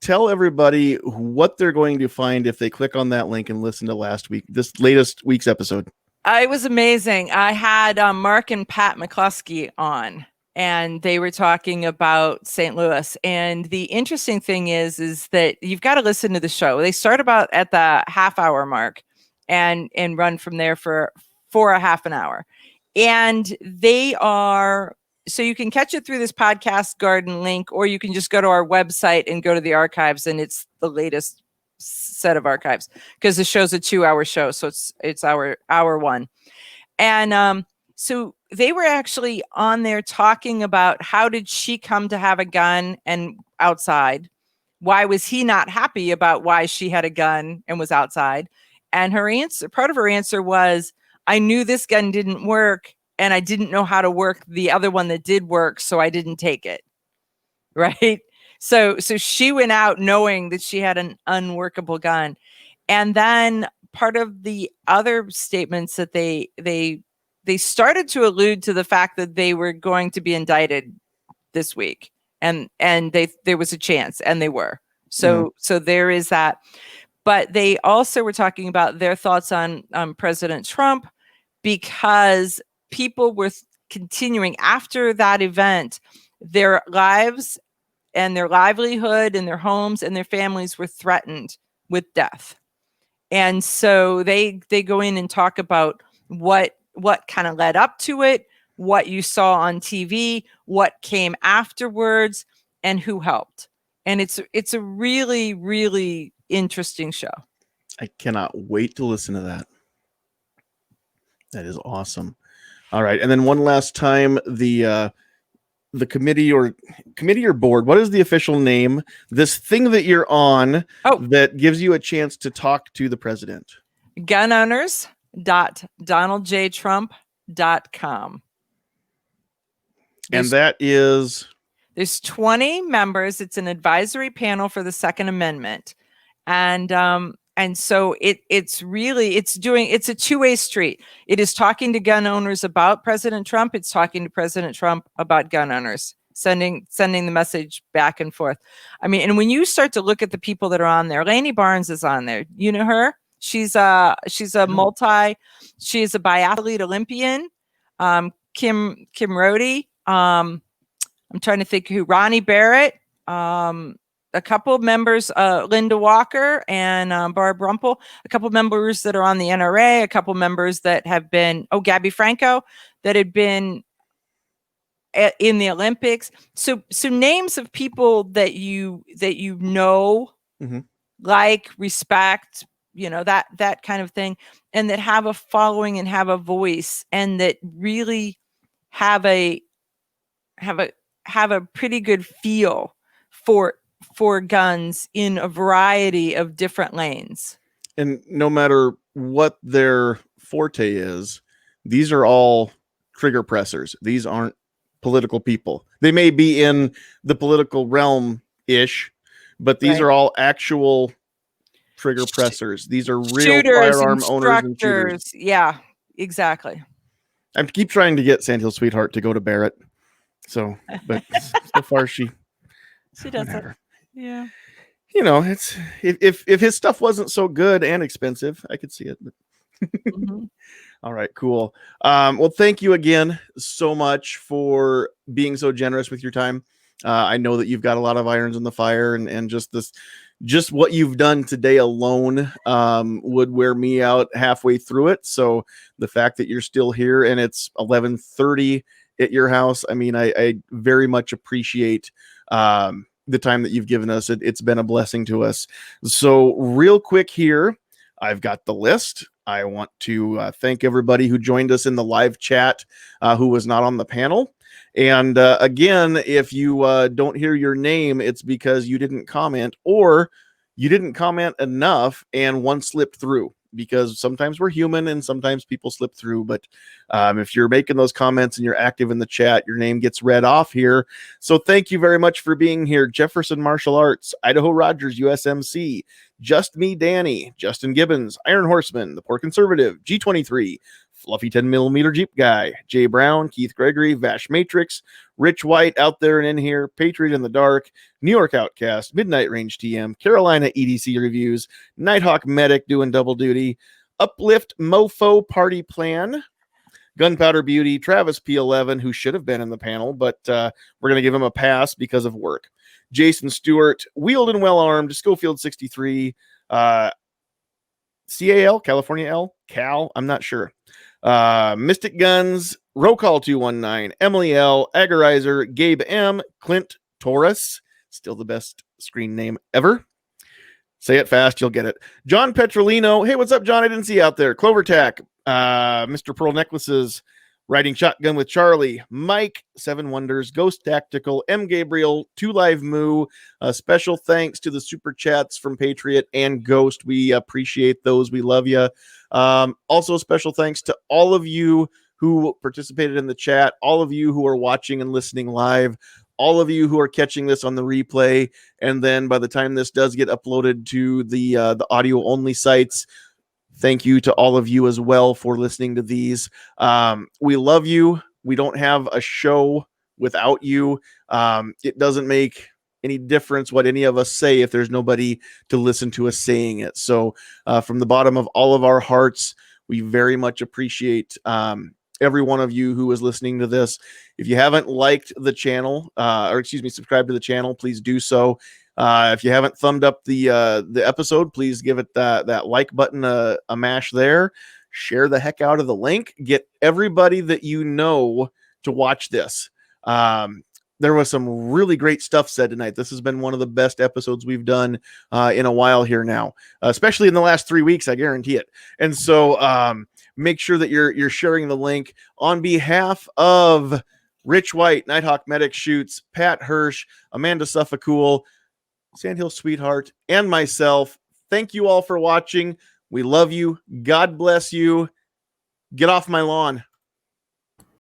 Tell everybody what they're going to find if they click on that link and listen to this latest week's episode. It was amazing. I had Mark and Pat McCluskey on, and they were talking about St. Louis. And the interesting thing is that you've got to listen to the show. They start about at the half-hour mark and run from there for a half an hour. And they are... So you can catch it through this podcast garden link, or you can just go to our website and go to the archives, and it's the latest set of archives because the show's a 2-hour show. So it's hour one. And so they were actually on there talking about how did she come to have a gun and outside? Why was he not happy about why she had a gun and was outside? And part of her answer was, I knew this gun didn't work and I didn't know how to work the other one that did work, so I didn't take it. Right? So she went out knowing that she had an unworkable gun. And then part of the other statements that they started to allude to the fact that they were going to be indicted this week, and there was a chance, and they were. So there is that. But they also were talking about their thoughts on President Trump, because people were continuing after that event. Their lives and their livelihood and their homes and their families were threatened with death. And so they go in and talk about what kind of led up to it, what you saw on TV, what came afterwards, and who helped. And it's a really, really interesting show. I cannot wait to listen to that. That is awesome. All right. And then one last time, the committee or board, what is the official name? This thing that you're on that gives you a chance to talk to the president. gunowners.donaldjtrump.com. And that is... There's 20 members. It's an advisory panel for the Second Amendment. And so it's a two-way street. It is talking to gun owners about President Trump. It's talking to President Trump about gun owners, sending the message back and forth. I mean, and when you start to look at the people that are on there, Lainey Barnes is on there. You know her? She's a biathlete Olympian. Kim Rhodey. I'm trying to think who. Ronnie Barrett. A couple of members, Linda Walker and Barb Rumpel, a couple of members that are on the NRA, a couple of members that have been, Gabby Franco, that had been in the Olympics. So names of people that you know, like, respect, that kind of thing, and that have a following and have a voice, and that really have a pretty good feel for guns in a variety of different lanes. And no matter what their forte is, these are all trigger pressers. These aren't political people. They may be in the political realm-ish, but these are all actual trigger pressers. These are real shooters, firearm owners and shooters. Yeah, exactly. I keep trying to get Sandhills Sweetheart to go to Barrett. But so far she doesn't. Yeah. It's if his stuff wasn't so good and expensive, I could see it. But All right, cool. Well, thank you again so much for being so generous with your time. I know that you've got a lot of irons in the fire, and just what you've done today alone would wear me out halfway through it. So the fact that you're still here and it's 11:30 at your house, I mean, I very much appreciate the time that you've given us. It's been a blessing to us. So real quick here, I've got the list. I want to thank everybody who joined us in the live chat who was not on the panel. And again, if you don't hear your name, it's because you didn't comment, or you didn't comment enough and one slipped through, because sometimes we're human and sometimes people slip through. But if you're making those comments and you're active in the chat, your name gets read off here. So thank you very much for being here. Jefferson Martial Arts, Idaho Rogers USMC, Just Me Danny, Justin Gibbons, Iron Horseman, The Poor Conservative, G23, Fluffy 10mm Jeep Guy, Jay Brown, Keith Gregory, Vash Matrix, Rich White out there and in here, Patriot in the Dark, New York Outcast, Midnight Range TM, Carolina EDC Reviews, Nighthawk Medic doing double duty, Uplift Mofo Party Plan, Gunpowder Beauty, Travis P11, who should have been in the panel, but we're going to give him a pass because of work. Jason Stewart, Wheeled and Well Armed, Schofield 63, CAL, California L, Cal, I'm not sure. Mystic Guns, Roll Call 219, Emily L, Agorizer, Gabe M, Clint Taurus, still the best screen name ever. Say it fast, you'll get it. John Petrolino, hey, what's up, John? I didn't see you out there. Clover Tack, Mr. Pearl Necklaces, Riding Shotgun with Charlie, Mike, Seven Wonders, Ghost Tactical, M. Gabriel, Two Live Moo. Special thanks to the super chats from Patriot and Ghost. We appreciate those. We love you. Also, special thanks to all of you who participated in the chat, all of you who are watching and listening live, all of you who are catching this on the replay, and then by the time this does get uploaded to the audio only sites, thank you to all of you as well for listening to these. We love you. We don't have a show without you. It doesn't make any difference what any of us say if there's nobody to listen to us saying it. So from the bottom of all of our hearts, we very much appreciate every one of you who is listening to this. If you haven't liked the channel, subscribed to the channel, please do so. If you haven't thumbed up the episode, please give it that like button a mash there. Share the heck out of the link. Get everybody that you know to watch this. There was some really great stuff said tonight. This has been one of the best episodes we've done in a while here now, especially in the last 3 weeks. I guarantee it. And so make sure that you're sharing the link on behalf of Rich White, Nighthawk Medic Shoots, Pat Hirsch, Amanda Suffolcool, Sandhills Sweetheart, and myself. Thank you all for watching. We love you. God bless you. Get off my lawn.